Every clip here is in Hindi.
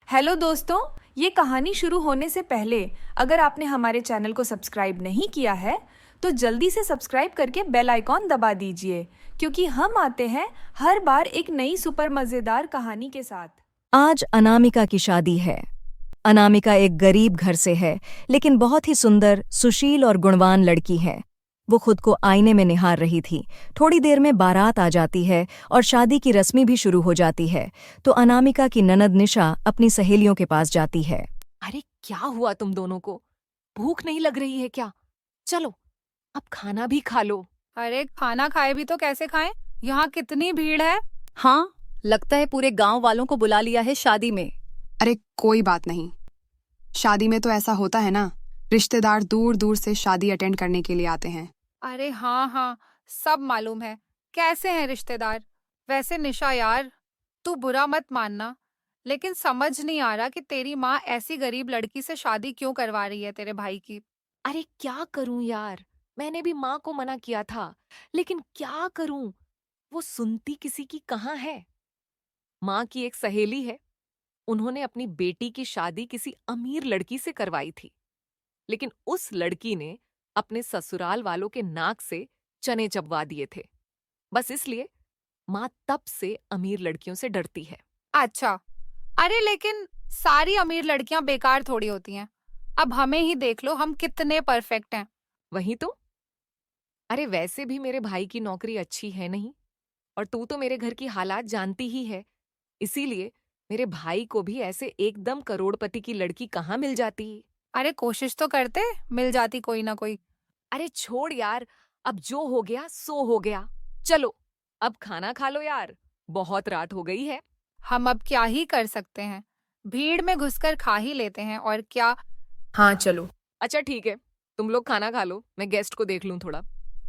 हेलो दोस्तों, ये कहानी शुरू होने से पहले अगर आपने हमारे चैनल को सब्सक्राइब नहीं किया है तो जल्दी से सब्सक्राइब करके बेल आइकॉन दबा दीजिए क्योंकि हम आते हैं हर बार एक नई सुपर मज़ेदार कहानी के साथ। आज अनामिका की शादी है। अनामिका एक गरीब घर से है, लेकिन बहुत ही सुंदर, सुशील और गुणवान लड़की है। वो खुद को आईने में निहार रही थी। थोड़ी देर में बारात आ जाती है और शादी की रस्में भी शुरू हो जाती है। तो अनामिका की ननद निशा अपनी सहेलियों के पास जाती है। अरे क्या हुआ तुम दोनों को? भूख नहीं लग रही है क्या? चलो अब खाना भी खा लो। अरे खाना खाए भी तो कैसे खाएं? यहाँ कितनी भीड़ है। हाँ, लगता है पूरे गांव वालों को बुला लिया है शादी में। अरे कोई बात नहीं, शादी में तो ऐसा होता है ना, रिश्तेदार दूर दूर से शादी अटेंड करने के लिए आते हैं। अरे हाँ हाँ, सब मालूम है कैसे हैं रिश्तेदार। वैसे निशा यार, तू बुरा मत मानना, लेकिन समझ नहीं आ रहा कि तेरी माँ ऐसी गरीब लड़की से शादी क्यों करवा रही है तेरे भाई की। अरे क्या करूं यार, मैंने भी माँ को मना किया था, लेकिन क्या करूं, वो सुनती किसी की कहाँ है। माँ की एक सहेली है, उन्होंने अपनी बेटी की शादी किसी अमीर लड़की से करवाई थी, लेकिन उस लड़की ने अपने ससुराल वालों के नाक से चने चबवा दिए थे। बस इसलिए माँ तब से अमीर लड़कियों से डरती है। अच्छा, अरे लेकिन सारी अमीर लड़कियां बेकार थोड़ी होती हैं। अब हमें ही देख लो, हम कितने परफेक्ट हैं। वही तो। अरे वैसे भी मेरे भाई की नौकरी अच्छी है नहीं, और तू तो मेरे घर की हालात जानती ही है, इसीलिए मेरे भाई को भी ऐसे एकदम करोड़पति की लड़की कहाँ मिल जाती। अरे कोशिश तो करते, मिल जाती कोई ना कोई। अरे छोड़ यार, अब जो हो गया सो हो गया। चलो अब खाना खा लो यार, बहुत रात हो गई है। हम अब क्या ही कर सकते हैं, भीड़ में घुसकर खा ही लेते हैं और क्या। हाँ चलो। अच्छा ठीक है, तुम लोग खाना खा लो, मैं गेस्ट को देख लूं थोड़ा।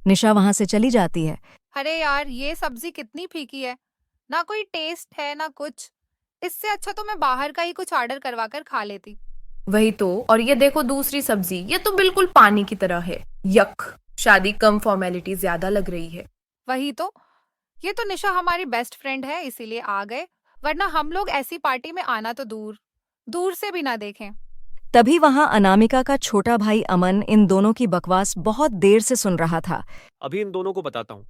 निशा वहां से चली जाती है। अरे यार, ये सब्जी कितनी फीकी है, ना कोई टेस्ट है ना कुछ। इससे अच्छा तो मैं बाहर का ही कुछ ऑर्डर करवा कर खा लेती। वही तो। और ये देखो दूसरी सब्जी, ये तो बिल्कुल पानी की तरह है। यक। शादी कम फॉर्मेलिटी ज्यादा लग रही है। वही तो, ये तो निशा हमारी बेस्ट फ्रेंड है इसीलिए आ गए, वरना हम लोग ऐसी पार्टी में आना तो दूर दूर से भी ना देखें। तभी वहां अनामिका का छोटा भाई अमन इन दोनों की बकवास बहुत देर से सुन रहा था। अभी इन दोनों को बताता हूँ।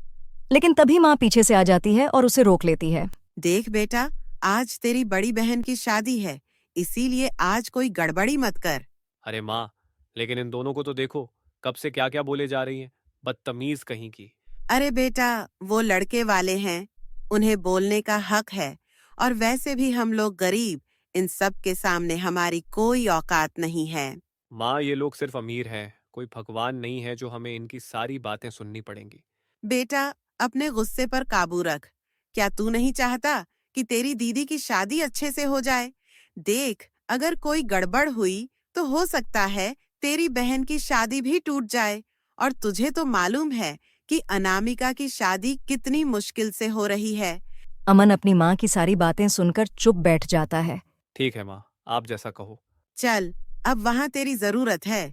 लेकिन तभी माँ पीछे से आ जाती है और उसे रोक लेती है। देख बेटा, आज तेरी बड़ी बहन की शादी है, इसीलिए आज कोई गड़बड़ी मत कर। अरे माँ, लेकिन इन दोनों को तो देखो, कब से क्या क्या बोले जा रही हैं, बदतमीज कहीं की। अरे बेटा, वो लड़के वाले हैं, उन्हें बोलने का हक है, और वैसे भी हम लोग गरीब, इन सब के सामने हमारी कोई औकात नहीं है। माँ, ये लोग सिर्फ अमीर हैं, कोई भगवान नहीं है जो हमें इनकी सारी बातें सुननी पड़ेंगी। बेटा, अपने गुस्से पर काबू रख। क्या तू नहीं चाहता कि तेरी दीदी की शादी अच्छे से हो जाए? देख, अगर कोई गड़बड़ हुई तो हो सकता है तेरी बहन की शादी भी टूट जाए, और तुझे तो मालूम है कि अनामिका की शादी कितनी मुश्किल से हो रही है। अमन अपनी माँ की सारी बातें सुनकर चुप बैठ जाता है। ठीक है माँ, आप जैसा कहो। चल, अब वहाँ तेरी जरूरत है।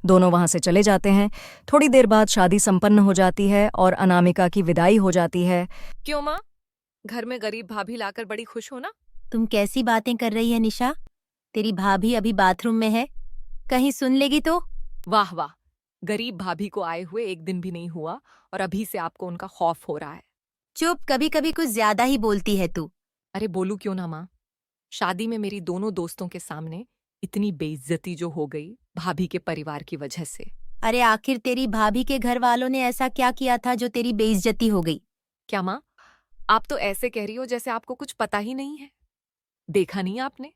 दोनों वहां से चले जाते हैं। थोड़ी देर बाद शादी संपन्न हो जाती है और अनामिका की विदाई हो जाती है। क्यों माँ, घर में गरीब भाभी लाकर बड़ी खुश हो ना? तुम कैसी बातें कर रही है निशा? तेरी भाभी अभी बाथरूम में है, कहीं सुन लेगी तो। वाह वाह, गरीब भाभी को आए हुए एक दिन भी नहीं हुआ और अभी से आपको उनका खौफ हो रहा है। चुप, कभी कभी कुछ ज्यादा ही बोलती है तू। अरे बोलू क्यों ना माँ, शादी में मेरी दोनों दोस्तों के सामने इतनी बेइज्जती जो हो गई भाभी के परिवार की वजह से। अरे आखिर तेरी भाभी के घर वालों ने ऐसा क्या किया था जो तेरी बेइज्जती हो गई? क्या माँ, आप तो ऐसे कह रही हो जैसे आपको कुछ पता ही नहीं है। देखा नहीं आपने,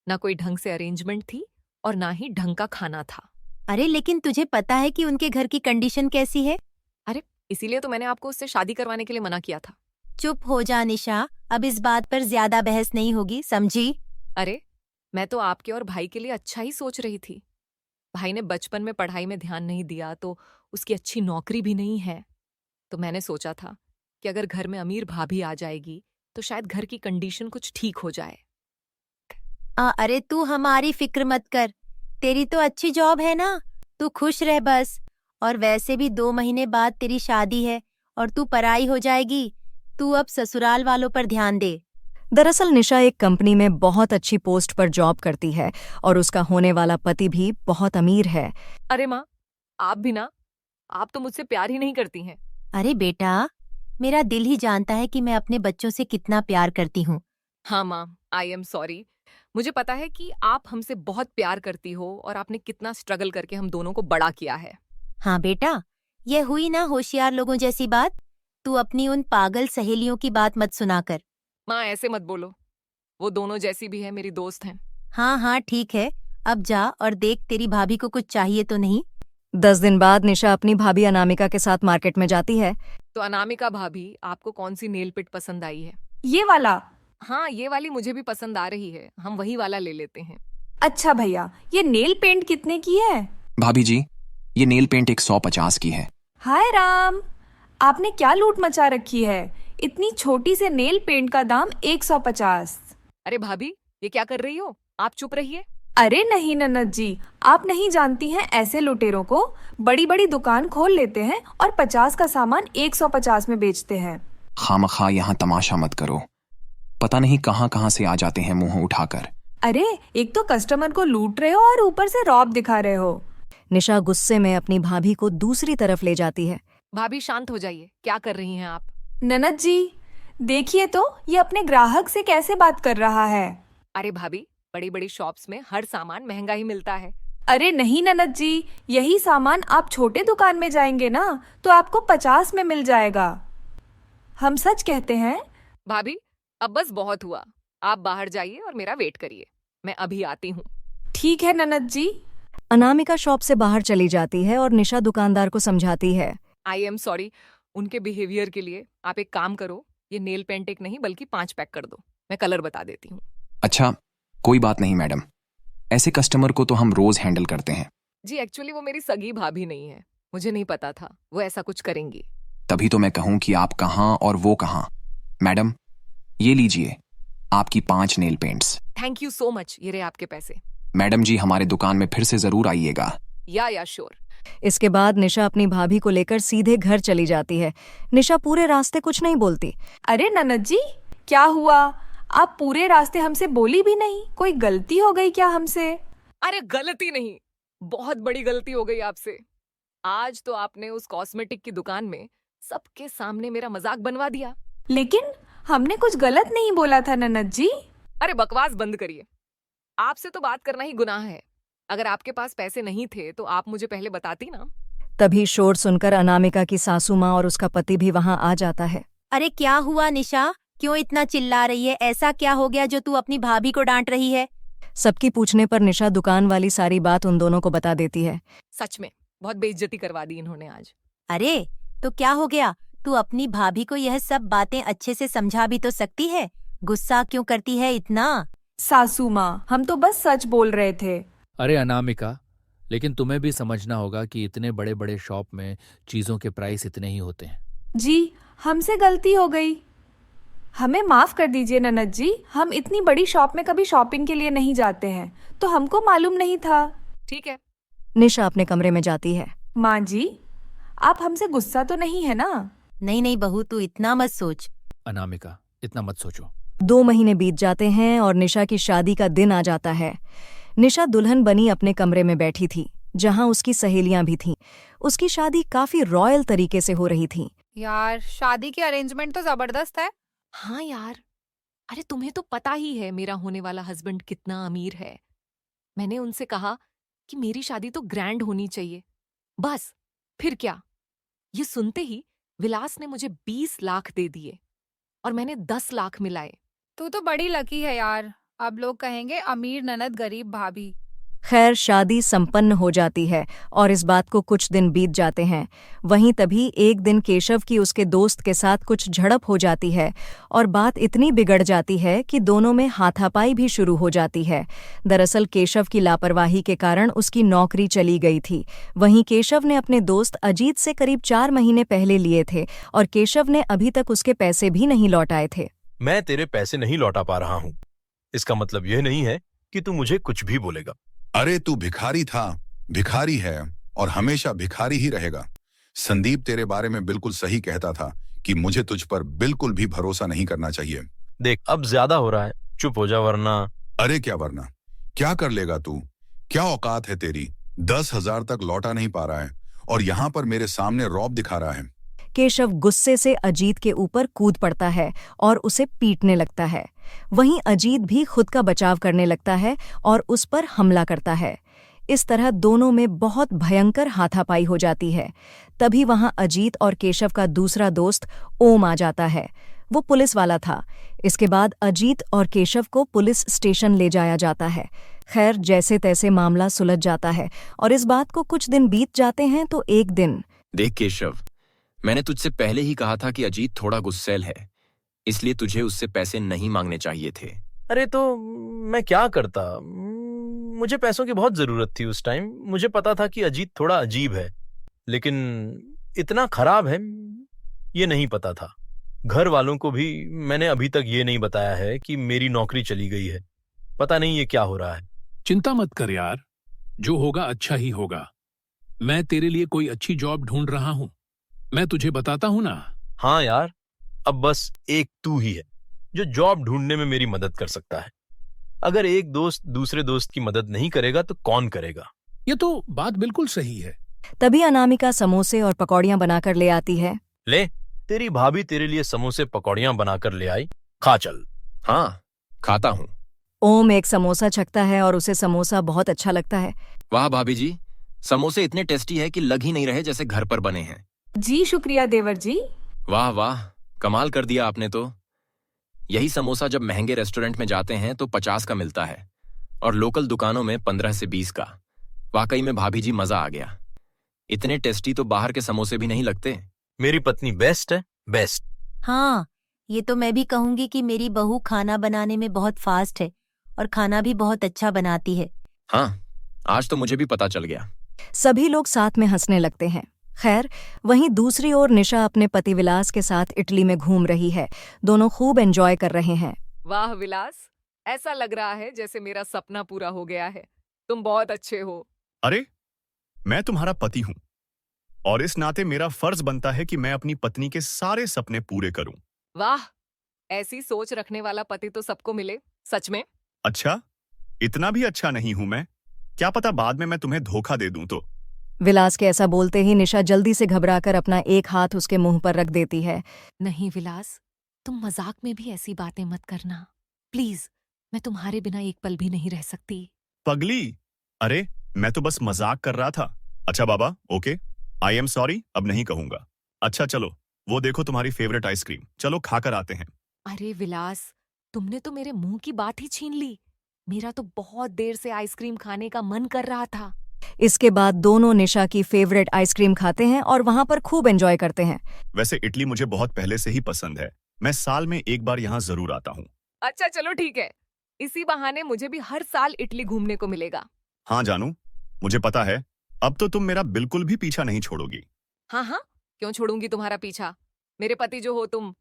ना कोई ढंग से अरेंजमेंट थी और ना ही ढंग का खाना था। अरे लेकिन तुझे पता है कि उनके घर की कंडीशन कैसी है? अरे इसीलिए तो मैंने आपको उससे शादी करवाने के लिए मना किया था। चुप हो जा निशा, अब इस बात पर ज्यादा बहस नहीं होगी, समझी? अरे मैं तो आपके और भाई के लिए अच्छा ही सोच रही थी। भाई ने बचपन में पढ़ाई में ध्यान नहीं दिया तो उसकी अच्छी नौकरी भी नहीं है, तो मैंने सोचा था कि अगर घर में अमीर भाभी आ जाएगी तो शायद घर की कंडीशन कुछ ठीक हो जाए। अरे तू हमारी फिक्र मत कर, तेरी तो अच्छी जॉब है ना, तू खुश रह बस। और वैसे भी 2 महीने बाद तेरी शादी है और तू पराई हो जाएगी। तू अब ससुराल वालों पर ध्यान दे। दरअसल निशा एक कंपनी में बहुत अच्छी पोस्ट पर जॉब करती है और उसका होने वाला पति भी बहुत अमीर है। अरे माँ, आप भी ना, आप तो मुझसे प्यार ही नहीं करती हैं। अरे बेटा, मेरा दिल ही जानता है कि मैं अपने बच्चों से कितना प्यार करती हूँ। हाँ माँ, आई एम सॉरी। मुझे पता है कि आप हमसे बहुत प्यार करती हो और आपने कितना स्ट्रगल करके हम दोनों को बड़ा किया है। हाँ बेटा, ये हुई ना होशियार लोगों जैसी बात। तू अपनी उन पागल सहेलियों की बात मत सुना कर। माँ ऐसे मत बोलो, वो दोनों जैसी भी है, मेरी दोस्त हैं। हाँ हाँ ठीक है, अब जा और देख तेरी भाभी को कुछ चाहिए तो नहीं। 10 दिन बाद निशा अपनी भाभी अनामिका के साथ मार्केट में जाती है। तो अनामिका भाभी, आपको कौन सी नेल पिट पसंद आई है? ये वाला। हाँ, ये वाली मुझे भी पसंद आ रही है, हम वही वाला ले लेते हैं। अच्छा भैया, ये नेल पेंट कितने की है? भाभी जी, ये नेल पेंट 150 की है। हाय राम, आपने क्या लूट मचा रखी है? इतनी छोटी से नेल पेंट का दाम 150। अरे भाभी, ये क्या कर रही हो? आप चुप रहिए। अरे नहीं ननद जी, आप नहीं जानती हैं ऐसे लुटेरों को। बड़ी बड़ी दुकान खोल लेते हैं और 50 का सामान 150 में बेचते हैं। खामखा यहाँ तमाशा मत करो, पता नहीं कहाँ कहाँ से आ जाते हैं मुंह उठाकर। अरे एक तो कस्टमर को लूट रहे हो और ऊपर से रौब दिखा रहे हो। निशा गुस्से में अपनी भाभी को दूसरी तरफ ले जाती है। भाभी शांत हो जाइए, क्या कर रही हैं आप? ननद जी, देखिए तो ये अपने ग्राहक से कैसे बात कर रहा है। अरे भाभी, बड़ी बड़ी शॉप्स में हर सामान महंगा ही मिलता है। अरे नहीं ननद जी, यही सामान आप छोटे दुकान में जाएंगे ना तो आपको 50 में मिल जाएगा। हम सच कहते हैं। भाभी, अब बस बहुत हुआ, आप बाहर जाइए और मेरा वेट करिए, मैं अभी आती हूँ। ठीक है ननद जी। अनामिका शॉप से बाहर चली जाती है और निशा दुकानदार को समझाती है। आई एम सॉरी, उनके बिहेवियर के लिए। आप एक काम करो, ये नेल पेंट एक नहीं बल्कि 5 पैक कर दो, मैं कलर बता देती हूँ। अच्छा, कोई बात नहीं मैडम, ऐसे कस्टमर को तो हम रोज हैंडल करते हैं। जी एक्चुअली वो मेरी सगी भाभी नहीं है, मुझे नहीं पता था वो ऐसा कुछ करेंगी। तभी तो मैं कहूँ कि आप कहाँ और वो कहाँ। मैडम, ये लीजिए आपकी 5 nail paints. Thank you so much, ये रहे आपके पैसे। मैडम जी, हमारे दुकान में फिर से जरूर आइएगा। या श्योर। इसके बाद निशा अपनी भाभी को लेकर सीधे घर चली जाती है। निशा पूरे रास्ते कुछ नहीं बोलती। अरे ननद जी, क्या हुआ? आप पूरे रास्ते हमसे बोली भी नहीं। कोई गलती हो गई क्या हमसे? अरे गलती नहीं, बहुत बड़ी गलती हो गई आपसे। आज तो आपने उस कॉस्मेटिक की दुकान में सबके सामने मेरा मजाक बनवा दिया। लेकिन हमने कुछ गलत नहीं बोला था ननद जी। अरे बकवास बंद करिए, आपसे तो बात करना ही गुनाह है। अगर आपके पास पैसे नहीं थे तो आप मुझे पहले बताती ना। तभी शोर सुनकर अनामिका की सासू माँ और उसका पति भी वहां आ जाता है। अरे क्या हुआ निशा, क्यों इतना चिल्ला रही है? ऐसा क्या हो गया जो तू अपनी भाभी को डांट रही है? सबकी पूछने पर निशा दुकान वाली सारी बात उन दोनों को बता देती है। सच में बहुत बेइज्जती करवा दी इन्होंने आज। अरे तो क्या हो गया? तू अपनी भाभी को यह सब बातें अच्छे से समझा भी तो सकती है, गुस्सा क्यों करती है इतना? सासू माँ, हम तो बस सच बोल रहे थे। अरे अनामिका, लेकिन तुम्हें भी समझना होगा कि इतने बड़े बड़े शॉप में चीजों के प्राइस इतने ही होते हैं। जी, हमसे गलती हो गई, हमें माफ कर दीजिए ननद जी। हम इतनी बड़ी शॉप में कभी शॉपिंग के लिए नहीं जाते हैं, तो हमको मालूम नहीं था। ठीक है। निशा अपने कमरे में जाती है। माँ जी, आप हमसे गुस्सा तो नहीं है ना? नहीं नहीं बहू, तू इतना मत सोच। अनामिका, इतना मत सोचो। 2 महीने बीत जाते हैं और निशा की शादी का दिन आ जाता है। निशा दुल्हन बनी अपने कमरे में बैठी थी, जहां उसकी सहेलियां भी थीं। उसकी शादी काफी रॉयल तरीके से हो रही थी। यार, शादी की अरेंजमेंट तो जबरदस्त है। हाँ यार, अरे तुम्हें तो पता ही है मेरा होने वाला हस्बैंड कितना अमीर है। मैंने उनसे कहा कि मेरी शादी तो ग्रैंड होनी चाहिए, बस फिर क्या। ये सुनते ही विलास ने मुझे 20 लाख दे दिए और मैंने 10 लाख मिलाए। तू तो बड़ी लकी है यार। अब लोग कहेंगे अमीर ननद गरीब भाभी। खैर, शादी संपन्न हो जाती है और इस बात को कुछ दिन बीत जाते हैं। वहीं तभी एक दिन केशव की उसके दोस्त के साथ कुछ झड़प हो जाती है और बात इतनी बिगड़ जाती है कि दोनों में हाथापाई भी शुरू हो जाती है। दरअसल केशव की लापरवाही के कारण उसकी नौकरी चली गई थी। वहीं केशव ने अपने दोस्त अजीत से करीब 4 महीने पहले लिए थे और केशव ने अभी तक उसके पैसे भी नहीं लौटाए थे। मैं तेरे पैसे नहीं लौटा पा रहा हूँ, इसका मतलब यह नहीं है कि तू मुझे कुछ भी बोलेगा। अरे तू भिखारी था, भिखारी है और हमेशा भिखारी ही रहेगा। संदीप तेरे बारे में बिल्कुल सही कहता था कि मुझे तुझ पर बिल्कुल भी भरोसा नहीं करना चाहिए। देख अब ज्यादा हो रहा है, चुप हो जा वरना। अरे क्या वरना? क्या कर लेगा तू? क्या औकात है तेरी? 10,000 तक लौटा नहीं पा रहा है और यहाँ पर मेरे सामने रौब दिखा रहा है। केशव गुस्से से अजीत के ऊपर कूद पड़ता है और उसे पीटने लगता है। वहीं अजीत भी खुद का बचाव करने लगता है और उस पर हमला करता है। इस तरह दोनों में बहुत भयंकर हाथापाई हो जाती है। तभी वहां अजीत और केशव का दूसरा दोस्त ओम आ जाता है। वो पुलिस वाला था। इसके बाद अजीत और केशव को पुलिस स्टेशन ले जाया जाता है। खैर जैसे तैसे मामला सुलझ जाता है और इस बात को कुछ दिन बीत जाते हैं तो एक दिन। देख केशव, मैंने तुझसे पहले ही कहा था कि अजीत थोड़ा गुस्सैल है, इसलिए तुझे उससे पैसे नहीं मांगने चाहिए थे। अरे तो मैं क्या करता, मुझे पैसों की बहुत जरूरत थी उस टाइम। मुझे पता था कि अजीत थोड़ा अजीब है, लेकिन इतना खराब है ये नहीं पता था। घर वालों को भी मैंने अभी तक ये नहीं बताया है कि मेरी नौकरी चली गई है। पता नहीं ये क्या हो रहा है। चिंता मत कर यार, जो होगा अच्छा ही होगा। मैं तेरे लिए कोई अच्छी जॉब ढूंढ रहा हूं, मैं तुझे बताता हूं ना। हाँ यार, अब बस एक तू ही है जो जॉब ढूंढने में मेरी मदद कर सकता है। अगर एक दोस्त दूसरे दोस्त की मदद नहीं करेगा तो कौन करेगा? ये तो बात बिल्कुल सही है। तभी अनामिका समोसे और पकौड़ियां बनाकर ले आती है। ले, तेरी भाभी तेरे लिए समोसे पकौड़ियां बनाकर ले आई, खा चल। हाँ, खाता हूँ। ओम एक समोसा छकता है और उसे समोसा बहुत अच्छा लगता है। वाह भाभी जी, समोसे इतने टेस्टी है कि लग ही नहीं रहे जैसे घर पर बने हैं। जी शुक्रिया देवर जी। वाह वाह, कमाल कर दिया आपने तो। यही समोसा जब महंगे रेस्टोरेंट में जाते हैं तो 50 का मिलता है और लोकल दुकानों में 15 से 20 का। वाकई में भाभी जी, मजा आ गया। इतने टेस्टी तो बाहर के समोसे भी नहीं लगते। मेरी पत्नी बेस्ट है, बेस्ट। हाँ, ये तो मैं भी कहूंगी कि मेरी बहू खाना बनाने में बहुत फास्ट है और खाना भी बहुत अच्छा बनाती है। हाँ, आज तो मुझे भी पता चल गया। सभी लोग साथ में हंसने लगते हैं। खैर वहीं दूसरी ओर निशा अपने पति विलास के साथ इटली में घूम रही है। दोनों खूब एंजॉय कर रहे हैं। वाह विलास, ऐसा लग रहा है जैसे मेरा सपना पूरा हो गया है। तुम बहुत अच्छे हो। अरे, मैं तुम्हारा पति हूं और इस नाते मेरा फर्ज बनता है कि मैं अपनी पत्नी के सारे सपने पूरे करूं। वाह, ऐसी सोच रखने वाला पति तो सबको मिले, सच में। अच्छा, इतना भी अच्छा नहीं हूं मैं। क्या पता बाद में मैं तुम्हें धोखा दे दूं तो। विलास के ऐसा बोलते ही निशा जल्दी से घबराकर अपना एक हाथ उसके मुंह पर रख देती है। नहीं विलास, तुम मजाक में भी ऐसी बातें मत करना प्लीज। मैं तुम्हारे बिना एक पल भी नहीं रह सकती। पगली, अरे मैं तो बस मजाक कर रहा था। अच्छा बाबा, ओके, आई एम सॉरी, अब नहीं कहूंगा। अच्छा चलो, वो देखो तुम्हारी फेवरेट आइसक्रीम, चलो खाकर आते हैं। अरे विलास, तुमने तो मेरे मुंह की बात ही छीन ली। मेरा तो बहुत देर से आइसक्रीम खाने का मन कर रहा था। इसके बाद दोनों निशा की फेवरेट आइसक्रीम खाते हैं और वहां पर खूब एंजॉय करते हैं। वैसे इटली मुझे बहुत पहले से ही पसंद है। मैं साल में एक बार यहाँ जरूर आता हूँ। अच्छा चलो ठीक है, इसी बहाने मुझे भी हर साल इटली घूमने को मिलेगा। हाँ जानू, मुझे पता है अब तो तुम मेरा बिल्कुल भी पीछा नहीं छोड़ोगी। हाँ हाँ, क्यों छोड़ूंगी तुम्हारा पीछा। मेरे पति जो हो तुम,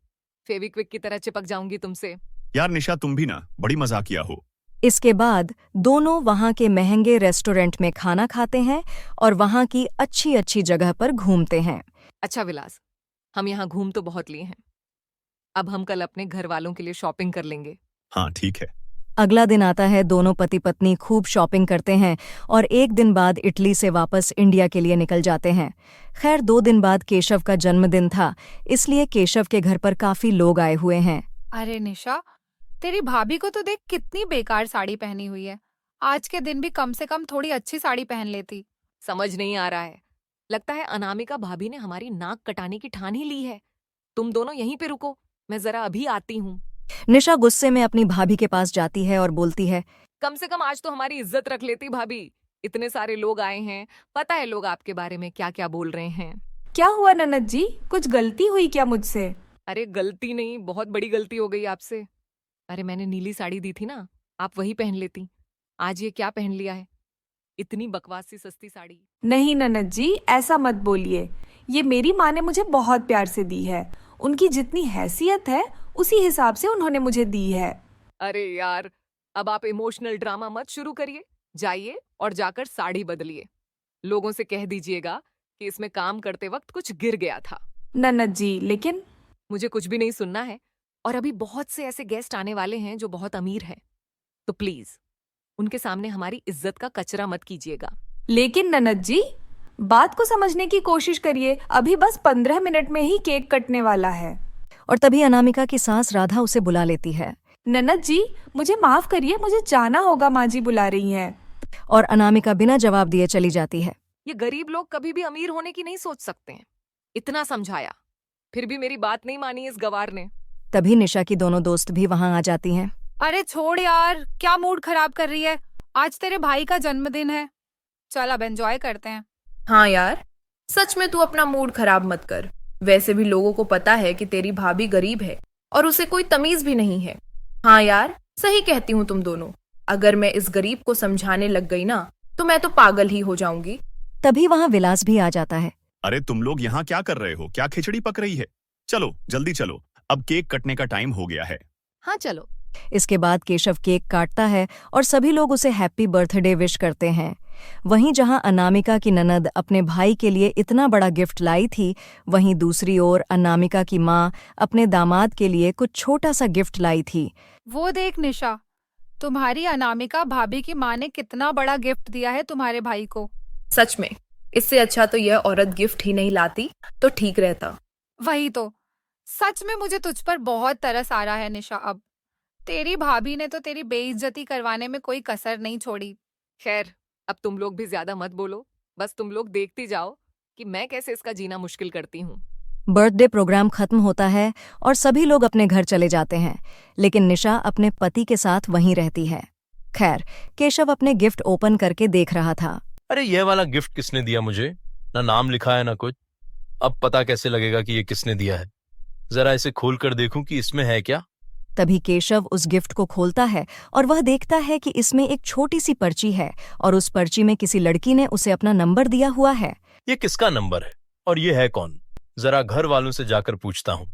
फेविक्विक की तरह चिपक जाऊंगी तुमसे। यार निशा, तुम भी ना बड़ी मजाकिया हो। इसके बाद दोनों वहां के महंगे रेस्टोरेंट में खाना खाते हैं और वहां की अच्छी अच्छी जगह पर घूमते हैं। अच्छा विलास, हम यहाँ घूम तो बहुत लिए हैं, अब हम कल अपने घर वालों के लिए शॉपिंग कर लेंगे। हाँ ठीक है। अगला दिन आता है। दोनों पति पत्नी खूब शॉपिंग करते हैं और एक दिन बाद इटली से वापस इंडिया के लिए निकल जाते हैं। खैर 2 दिन बाद केशव का जन्मदिन था, इसलिए केशव के घर पर काफी लोग आए हुए हैं। अरे निशा, तेरी भाभी को तो देख कितनी बेकार साड़ी पहनी हुई है। आज के दिन भी कम से कम थोड़ी अच्छी साड़ी पहन लेती। समझ नहीं आ रहा है, लगता है अनामिका भाभी ने हमारी नाक कटाने की ठान ही ली है। तुम दोनों यहीं पे रुको, मैं जरा अभी आती हूँ। निशा गुस्से में अपनी भाभी के पास जाती है और बोलती है, कम से कम आज तो हमारी इज्जत रख लेती भाभी। इतने सारे लोग आए हैं, पता है लोग आपके बारे में क्या क्या बोल रहे हैं। क्या हुआ ननद जी, कुछ गलती हुई क्या मुझसे? अरे गलती नहीं, बहुत बड़ी गलती हो गई आपसे। अरे मैंने नीली साड़ी दी थी ना, आप वही पहन लेती। आज ये क्या पहन लिया है, इतनी बकवास सी सस्ती साड़ी। नहीं ननद जी, ऐसा मत बोलिए। ये मेरी माँ ने मुझे बहुत प्यार से दी है। उनकी जितनी हैसियत है उसी हिसाब से उन्होंने मुझे दी है। अरे यार, अब आप इमोशनल ड्रामा मत शुरू करिए। जाइए और जाकर साड़ी बदलिए। लोगों से कह दीजिएगा कि इसमें काम करते वक्त कुछ गिर गया था। ननद जी, लेकिन मुझे कुछ भी नहीं सुनना है। और अभी बहुत से ऐसे गेस्ट आने वाले हैं जो बहुत अमीर हैं, तो प्लीज उनके सामने हमारी इज्जत का कचरा मत कीजिएगा। लेकिन ननद जी, बात को समझने की कोशिश करिए, अभी बस 15 मिनट में ही केक कटने वाला है। और तभी अनामिका की सास राधा उसे बुला लेती है। ननद जी, मुझे माफ करिए, मुझे जाना होगा, माँ जी बुला रही हैं। और अनामिका बिना जवाब दिए चली जाती है। ये गरीब लोग कभी भी अमीर होने की नहीं सोच सकते हैं। इतना समझाया, फिर भी मेरी बात नहीं मानी इस गवार ने। तभी निशा की दोनों दोस्त भी वहां आ जाती हैं। अरे छोड़ यार, क्या मूड खराब कर रही है? आज तेरे भाई का जन्मदिन है, चल अब एंजॉय करते हैं। हाँ यार, सच में तू अपना मूड खराब मत कर। वैसे भी लोगों को पता है कि तेरी भाभी गरीब है और उसे कोई तमीज भी नहीं है। हाँ यार, सही कहती हूँ तुम दोनों। अगर मैं इस गरीब को समझाने लग गई ना, तो मैं तो पागल ही हो जाऊंगी। तभी वहां विलास भी आ जाता है। अरे तुम लोग यहाँ क्या कर रहे हो? क्या खिचड़ी पक रही है? चलो जल्दी चलो, अब केक कटने का टाइम हो गया है। हाँ चलो। इसके बाद केशव केक काटता है और सभी लोग उसे हैप्पी बर्थडे विश करते हैं। वहीं जहां अनामिका की ननद अपने भाई के लिए इतना बड़ा गिफ्ट लाई थी, वहीं दूसरी ओर अनामिका की माँ अपने दामाद के लिए कुछ छोटा सा गिफ्ट लाई थी। वो देख निशा, तुम्हारी अनामिका भाभी की माँ ने कितना बड़ा गिफ्ट दिया है तुम्हारे भाई को। सच में, इससे अच्छा तो यह औरत गिफ्ट ही नहीं लाती तो ठीक रहता। वही तो, सच में मुझे तुझ पर बहुत तरस आ रहा है निशा। अब तेरी भाभी ने तो तेरी बेइज्जती करवाने में कोई कसर नहीं छोड़ी। खैर, अब तुम लोग भी ज्यादा मत बोलो, बस तुम लोग देखती जाओ कि मैं कैसे इसका जीना मुश्किल करती हूँ। बर्थडे प्रोग्राम खत्म होता है और सभी लोग अपने घर चले जाते हैं, लेकिन निशा अपने पति के साथ वहीं रहती है। खैर, केशव अपने गिफ्ट ओपन करके देख रहा था। अरे यह वाला गिफ्ट किसने दिया मुझे? ना नाम लिखा है ना कुछ। अब पता कैसे लगेगा कि ये किसने दिया है? जरा इसे खोल कर देखूं कि इसमें है क्या। तभी केशव उस गिफ्ट को खोलता है और वह देखता है कि इसमें एक छोटी सी पर्ची है और उस पर्ची में किसी लड़की ने उसे अपना नंबर दिया हुआ है। ये किसका नंबर है और ये है कौन? जरा घर वालों से जाकर पूछता हूँ।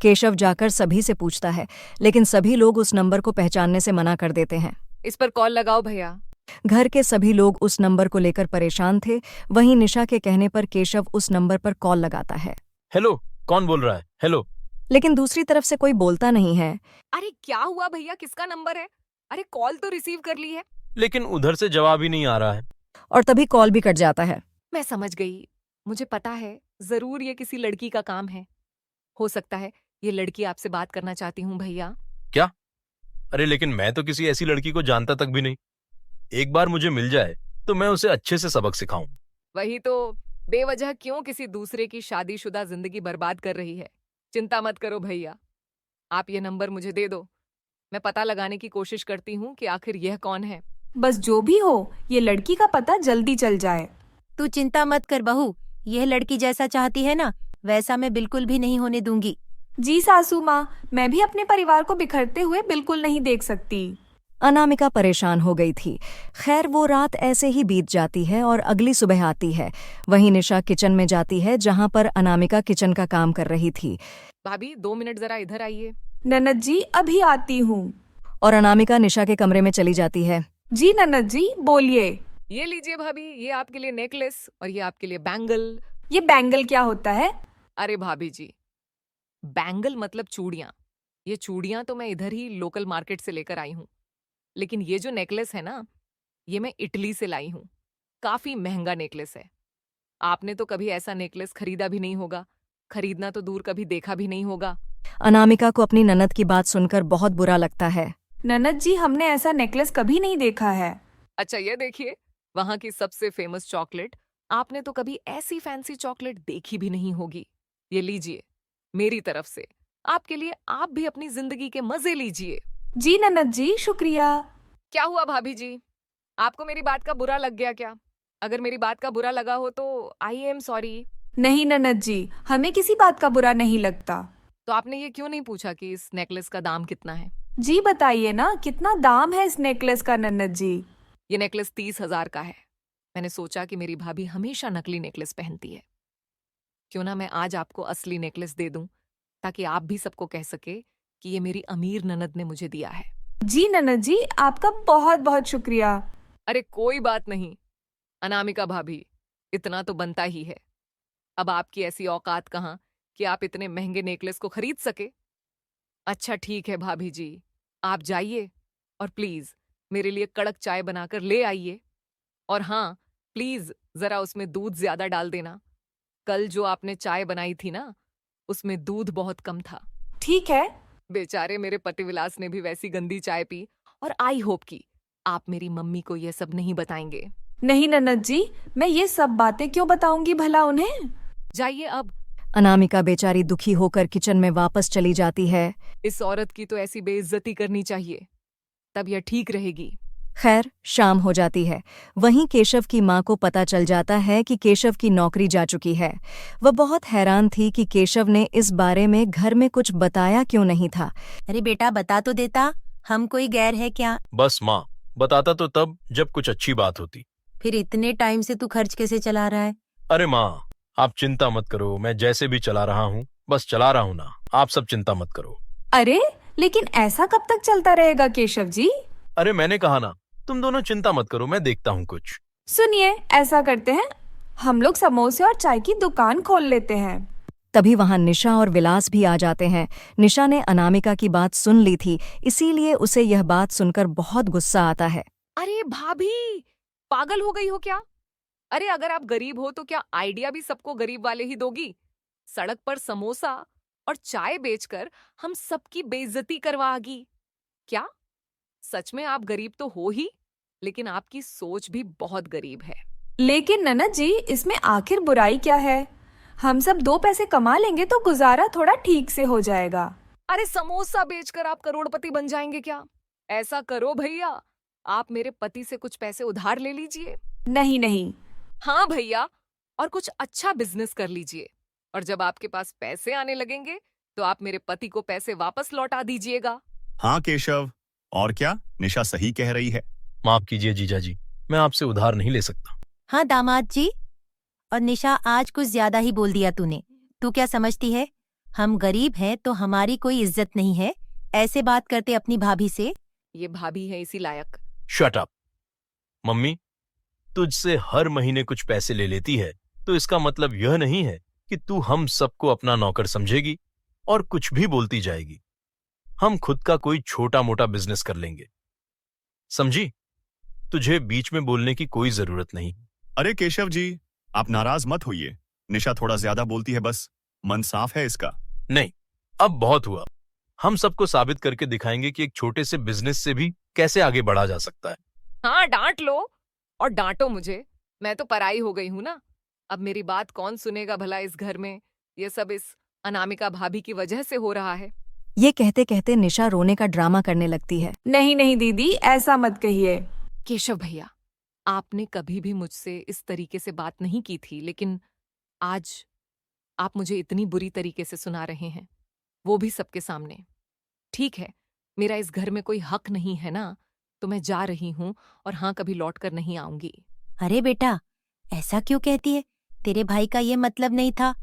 केशव जाकर सभी से पूछता है, लेकिन सभी लोग उस नंबर को पहचानने से मना कर देते हैं। इस पर कॉल लगाओ भैया। घर के सभी लोग उस नंबर को लेकर परेशान थे। वहीं निशा के कहने पर केशव उस नंबर पर कॉल लगाता है। हेलो, कौन बोल रहा है? हेलो। लेकिन दूसरी तरफ से कोई बोलता नहीं है। अरे क्या हुआ भैया, किसका नंबर है? अरे कॉल तो रिसीव कर ली है। लेकिन उधर से जवाब ही नहीं आ रहा है। और तभी कॉल भी कट जाता है। मैं समझ गई, मुझे पता है, जरूर ये किसी लड़की का काम है। हो सकता है ये लड़की आपसे बात करना चाहती हूँ भैया। क्या? अरे लेकिन मैं तो किसी ऐसी लड़की को जानता तक भी नहीं। एक बार मुझे मिल जाए तो मैं उसे अच्छे से सबक सिखाऊं। वही तो, बेवजह क्यों किसी दूसरे की शादीशुदा जिंदगी बर्बाद कर रही है। चिंता मत करो भैया, आप ये नंबर मुझे दे दो, मैं पता लगाने की कोशिश करती हूँ कि आखिर यह कौन है। बस जो भी हो, ये लड़की का पता जल्दी चल जाए। तू चिंता मत कर बहू, यह लड़की जैसा चाहती है ना, वैसा मैं बिल्कुल भी नहीं होने दूंगी। जी सासू माँ, मैं भी अपने परिवार को बिखरते हुए बिल्कुल नहीं देख सकती। अनामिका परेशान हो गई थी। खैर, वो रात ऐसे ही बीत जाती है और अगली सुबह आती है। वहीं निशा किचन में जाती है जहां पर अनामिका किचन का काम कर रही थी। भाभी 2 मिनट जरा इधर आइए। ननद जी, अभी आती हूँ। और अनामिका निशा के कमरे में चली जाती है। जी ननद जी, बोलिए। ये लीजिए भाभी, ये आपके लिए नेकलेस और ये आपके लिए बैंगल। ये बैंगल क्या होता है? अरे भाभी जी, बैंगल मतलब चूड़ियां। ये चूड़ियां तो मैं इधर ही लोकल मार्केट से लेकर आई हूँ, लेकिन ये जो नेकलेस है ना, ये मैं इटली से लाई हूँ। काफी महंगा नेकलेस है। आपने तो कभी ऐसा नेकलेस खरीदा भी नहीं होगा, खरीदना तो दूर कभी देखा भी नहीं होगा। अनामिका को अपनी ननद की बात सुनकर बहुत बुरा लगता है। ननद जी, हमने ऐसा नेकलेस कभी नहीं देखा है। अच्छा ये देखिए, वहाँ की सबसे फेमस चॉकलेट। आपने तो कभी ऐसी फैंसी चॉकलेट देखी भी नहीं होगी। ये लीजिए, मेरी तरफ से आपके लिए, आप भी अपनी जिंदगी के मजे लीजिए। जी ननद जी, शुक्रिया। क्या हुआ भाभी जी, आपको मेरी बात का बुरा लग गया क्या? अगर मेरी बात का बुरा लगा हो तो आई एम सॉरी। नहीं ननद जी, हमें किसी बात का बुरा नहीं लगता। तो आपने ये क्यों नहीं पूछा कि इस नेकलेस का दाम कितना है? जी बताइए ना, कितना दाम है इस नेकलेस का ननद जी? ये नेकलेस 30,000 का है। मैंने सोचा कि मेरी भाभी हमेशा नकली नेकलेस पहनती है, क्यों ना मैं आज आपको असली नेकलेस दे दूं, ताकि आप भी सबको कह सके कि ये मेरी अमीर ननद ने मुझे दिया है। जी ननद जी, आपका बहुत बहुत शुक्रिया। अरे कोई बात नहीं अनामिका भाभी, इतना तो बनता ही है। अब आपकी ऐसी औकात कहाँ कि आप इतने महंगे नेकलेस को खरीद सके। अच्छा ठीक है भाभी जी, आप जाइए और प्लीज मेरे लिए कड़क चाय बनाकर ले आइए। और हाँ, प्लीज जरा उसमें दूध ज्यादा डाल देना। कल जो आपने चाय बनाई थी ना, उसमें दूध बहुत कम था। ठीक है। बेचारे मेरे पतिविलास ने भी वैसी गंदी चाय पी। और आई होप कि आप मेरी मम्मी को ये सब नहीं बताएंगे। नहीं ननद जी, मैं ये सब बातें क्यों बताऊंगी भला उन्हें। जाइए अब। अनामिका बेचारी दुखी होकर किचन में वापस चली जाती है। इस औरत की तो ऐसी बेइज्जती करनी चाहिए, तब यह ठीक रहेगी। खैर, शाम हो जाती है। वहीं केशव की माँ को पता चल जाता है कि केशव की नौकरी जा चुकी है। वह बहुत हैरान थी कि केशव ने इस बारे में घर में कुछ बताया क्यों नहीं था। अरे बेटा, बता तो देता, हम कोई गैर है क्या? बस माँ, बताता तो तब जब कुछ अच्छी बात होती। फिर इतने टाइम से तू खर्च कैसे चला रहा है? अरे माँ, आप चिंता मत करो, मैं जैसे भी चला रहा हूँ, बस चला रहा हूँ ना, आप सब चिंता मत करो। अरे लेकिन ऐसा कब तक चलता रहेगा केशव जी? अरे मैंने कहा ना, तुम दोनों चिंता मत करो, मैं देखता हूँ कुछ। सुनिए, ऐसा करते हैं, हम लोग समोसे और चाय की दुकान खोल लेते हैं। तभी वहां निशा और विलास भी आ जाते हैं। निशा ने अनामिका की बात सुन ली थी, इसीलिए उसे यह बात सुनकर बहुत गुस्सा आता है। अरे भाभी, पागल हो गई हो क्या? अरे अगर आप गरीब हो तो क्या आइडिया भी सबको गरीब वाले ही दोगी? सड़क पर समोसा और चाय बेचकर हम सबकी बेइज्जती करवागी क्या? सच में आप गरीब तो हो ही, लेकिन आपकी सोच भी बहुत गरीब है। लेकिन ननद जी, इसमें आखिर बुराई क्या है? हम सब 2 पैसे कमा लेंगे तो गुजारा थोड़ा ठीक से हो जाएगा। अरे समोसा बेचकर आप करोड़पति बन जाएंगे क्या? ऐसा करो भैया, आप मेरे पति से कुछ पैसे उधार ले लीजिए। नहीं नहीं। हाँ भैया, और कुछ अच्छा बिजनेस कर लीजिए, और जब आपके पास पैसे आने लगेंगे तो आप मेरे पति को पैसे वापस लौटा दीजिएगा। हाँ केशव, और क्या निशा सही कह रही है। माफ कीजिए जीजा जी, मैं आपसे उधार नहीं ले सकता। हाँ दामाद जी, और निशा आज कुछ ज्यादा ही बोल दिया तूने। तू क्या समझती है, हम गरीब हैं तो हमारी कोई इज्जत नहीं है? ऐसे बात करते अपनी भाभी से? ये भाभी है इसी लायक। Shut up. मम्मी, तुझसे हर महीने कुछ पैसे ले लेती है तो इसका मतलब यह नहीं है कि तू हम सबको अपना नौकर समझेगी और कुछ भी बोलती जाएगी। हम खुद का कोई छोटा मोटा बिजनेस कर लेंगे, समझी? तुझे बीच में बोलने की कोई जरूरत नहीं। अरे केशव जी, आप नाराज मत होइए, निशा थोड़ा ज्यादा बोलती है, बस मन साफ है इसका। नहीं, अब बहुत हुआ। हम सबको साबित करके दिखाएंगे कि एक छोटे से बिजनेस से भी कैसे आगे बढ़ा जा सकता है। हाँ, डांट लो और डांटो मुझे, मैं तो पराई हो गई हूं ना। अब मेरी बात कौन सुनेगा भला इस घर में? ये सब इस अनामिका भाभी की वजह से हो रहा है। ये कहते कहते निशा रोने का ड्रामा करने लगती है। नहीं नहीं दीदी, ऐसा मत कहिए। केशव भैया, आपने कभी भी मुझसे इस तरीके से बात नहीं की थी, लेकिन आज आप मुझे इतनी बुरी तरीके से सुना रहे हैं, वो भी सबके सामने। ठीक है, मेरा इस घर में कोई हक नहीं है ना, तो मैं जा रही हूँ, और हाँ, कभी लौट कर नहीं आऊंगी। अरे बेटा, ऐसा क्यों कहती है? तेरे भाई का ये मतलब नहीं था।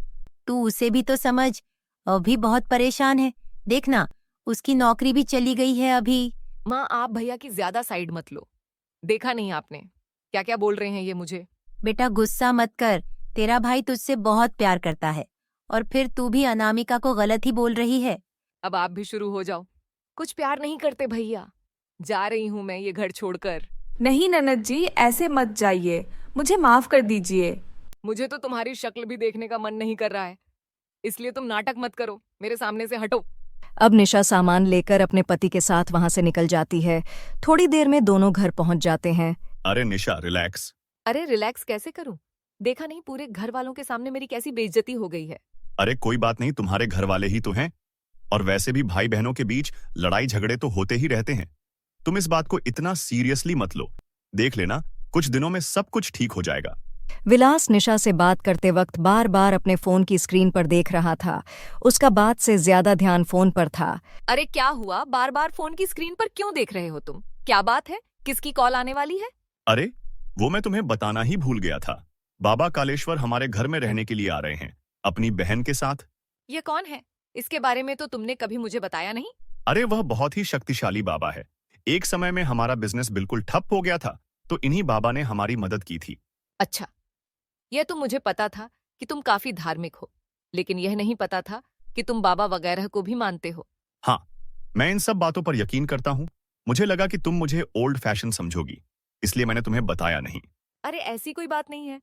तू उसे भी तो समझ, और भी बहुत परेशान है। देखना, उसकी नौकरी भी चली गई है अभी। माँ, आप भैया की ज्यादा साइड मत लो। देखा नहीं आपने क्या क्या बोल रहे हैं ये मुझे? बेटा गुस्सा मत कर, तेरा भाई तुझसे बहुत प्यार करता है, और फिर तू भी अनामिका को गलत ही बोल रही है। अब आप भी शुरू हो जाओ। कुछ प्यार नहीं करते भैया, जा रही हूँ मैं ये घर छोड़कर। नहीं ननद जी, ऐसे मत जाइए, मुझे माफ कर दीजिए। मुझे तो तुम्हारी शक्ल भी देखने का मन नहीं कर रहा है, इसलिए तुम नाटक मत करो, मेरे सामने से हटो। अब निशा सामान लेकर अपने पति के साथ वहां से निकल जाती है। थोड़ी देर में दोनों घर पहुंच जाते हैं। अरे निशा, रिलैक्स। अरे रिलैक्स कैसे करूं? देखा नहीं पूरे घर वालों के सामने मेरी कैसी बेइज्जती हो गई है। अरे कोई बात नहीं, तुम्हारे घर वाले ही तो हैं, और वैसे भी भाई बहनों के बीच लड़ाई झगड़े तो होते ही रहते हैं। तुम इस बात को इतना सीरियसली मत लो, देख लेना कुछ दिनों में सब कुछ ठीक हो जाएगा। विलास निशा से बात करते वक्त बार बार अपने फोन की स्क्रीन पर देख रहा था। उसका बात से ज्यादा ध्यान फोन पर था। अरे क्या हुआ, बार बार फोन की स्क्रीन पर क्यों देख रहे हो तुम? क्या बात है, किसकी कॉल आने वाली है? अरे वो मैं तुम्हें बताना ही भूल गया था, बाबा कालेश्वर हमारे घर में रहने के लिए आ रहे हैं, अपनी बहन के साथ। ये कौन है? इसके बारे में तो तुमने कभी मुझे बताया नहीं। अरे वह बहुत ही शक्तिशाली बाबा है। एक समय में हमारा बिजनेस बिल्कुल ठप हो गया था, तो इन्हीं बाबा ने हमारी मदद की थी। अच्छा, यह तो मुझे पता था कि तुम काफी धार्मिक हो, लेकिन यह नहीं पता था कि तुम बाबा वगैरह को भी मानते हो। हाँ, मैं इन सब बातों पर यकीन करता हूँ। मुझे लगा कि तुम मुझे ओल्ड फैशन समझोगी, इसलिए मैंने तुम्हें बताया नहीं। अरे ऐसी कोई बात नहीं है,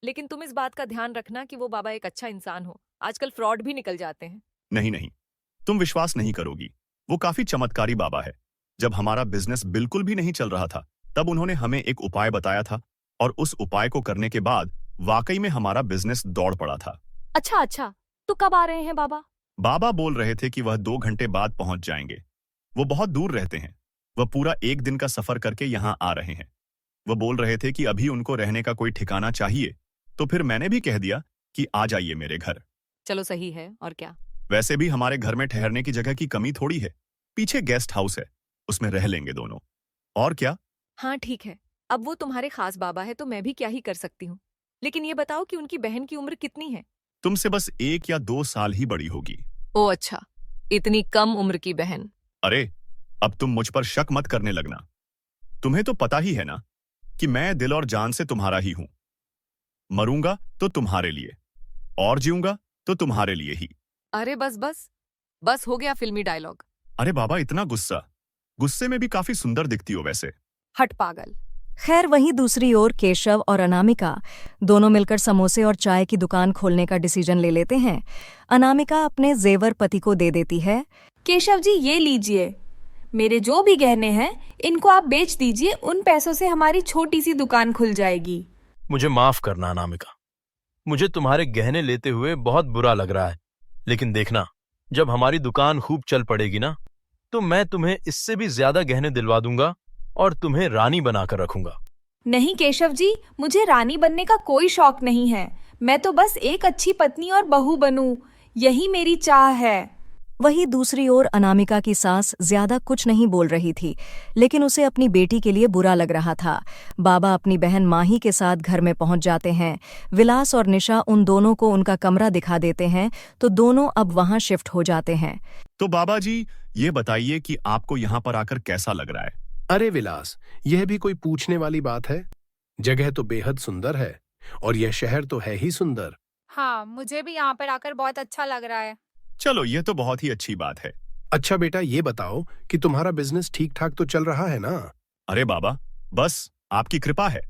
लेकिन तुम इस बात का ध्यान रखना कि वो बाबा एक अच्छा इंसान हो। आजकल फ्रॉड भी निकल जाते हैं। नहीं नहीं, तुम विश्वास नहीं करोगी, वो काफी चमत्कारी बाबा है। जब हमारा बिजनेस बिल्कुल भी नहीं चल रहा था, तब उन्होंने हमें एक उपाय बताया था, और उस उपाय को करने के बाद वाकई में हमारा बिजनेस दौड़ पड़ा था। अच्छा, तो कब आ रहे हैं बाबा? बाबा बोल रहे थे कि वह 2 घंटे बाद पहुंच जाएंगे। वो बहुत दूर रहते हैं, वह पूरा 1 दिन का सफर करके यहाँ आ रहे हैं। वह बोल रहे थे कि अभी उनको रहने का कोई ठिकाना चाहिए, तो फिर मैंने भी कह दिया कि आ जाइए मेरे घर। चलो सही है, और क्या। वैसे भी हमारे घर में ठहरने की जगह की कमी थोड़ी है, पीछे गेस्ट हाउस है, उसमें रह लेंगे दोनों। और क्या। हाँ ठीक है, अब वो तुम्हारे खास बाबा है तो मैं भी क्या ही कर सकती हूँ। लेकिन ये बताओ कि उनकी बहन की उम्र कितनी है? तुमसे बस 1 या 2 साल ही बड़ी होगी। ओ अच्छा, इतनी कम उम्र की बहन। अरे अब तुम मुझ पर शक मत करने लगना। तुम्हें तो पता ही है ना कि मैं दिल और जान से तुम्हारा ही हूं। मरूंगा तो तुम्हारे लिए, और जीऊंगा तो तुम्हारे लिए ही। अरे बस हो गया फिल्मी डायलॉग। अरे बाबा, इतना गुस्से में भी काफी सुंदर दिखती हो वैसे। हट पागल। खैर वहीं दूसरी ओर केशव और अनामिका दोनों मिलकर समोसे और चाय की दुकान खोलने का डिसीजन ले लेते हैं। अनामिका अपने जेवर पति को दे देती है। केशव जी ये लीजिए, मेरे जो भी गहने हैं इनको आप बेच दीजिए, उन पैसों से हमारी छोटी सी दुकान खुल जाएगी। मुझे माफ करना अनामिका, मुझे तुम्हारे गहने लेते हुए बहुत बुरा लग रहा है, लेकिन देखना जब हमारी दुकान खूब चल पड़ेगी ना, तो मैं तुम्हें इससे भी ज्यादा गहने दिलवा दूंगा और तुम्हें रानी बनाकर रखूंगा। नहीं केशव जी, मुझे रानी बनने का कोई शौक नहीं है। मैं तो बस एक अच्छी पत्नी और बहू बनूं, यही मेरी चाह है। वहीं दूसरी ओर अनामिका की सास ज्यादा कुछ नहीं बोल रही थी, लेकिन उसे अपनी बेटी के लिए बुरा लग रहा था। बाबा अपनी बहन माही के साथ घर में पहुंच जाते हैं। विलास और निशा उन दोनों को उनका कमरा दिखा देते हैं, तो दोनों अब वहां शिफ्ट हो जाते हैं। तो बाबा जी, ये बताइए कि आपको यहाँ पर आकर कैसा लग रहा है? अरे विलास, यह भी कोई पूछने वाली बात है? जगह तो बेहद सुंदर है, और यह शहर तो है ही सुंदर। हाँ, मुझे भी यहाँ पर आकर बहुत अच्छा लग रहा है। चलो, ये तो बहुत ही अच्छी बात है। अच्छा बेटा, ये बताओ कि तुम्हारा बिजनेस ठीक ठाक तो चल रहा है ना? अरे बाबा, बस आपकी कृपा है।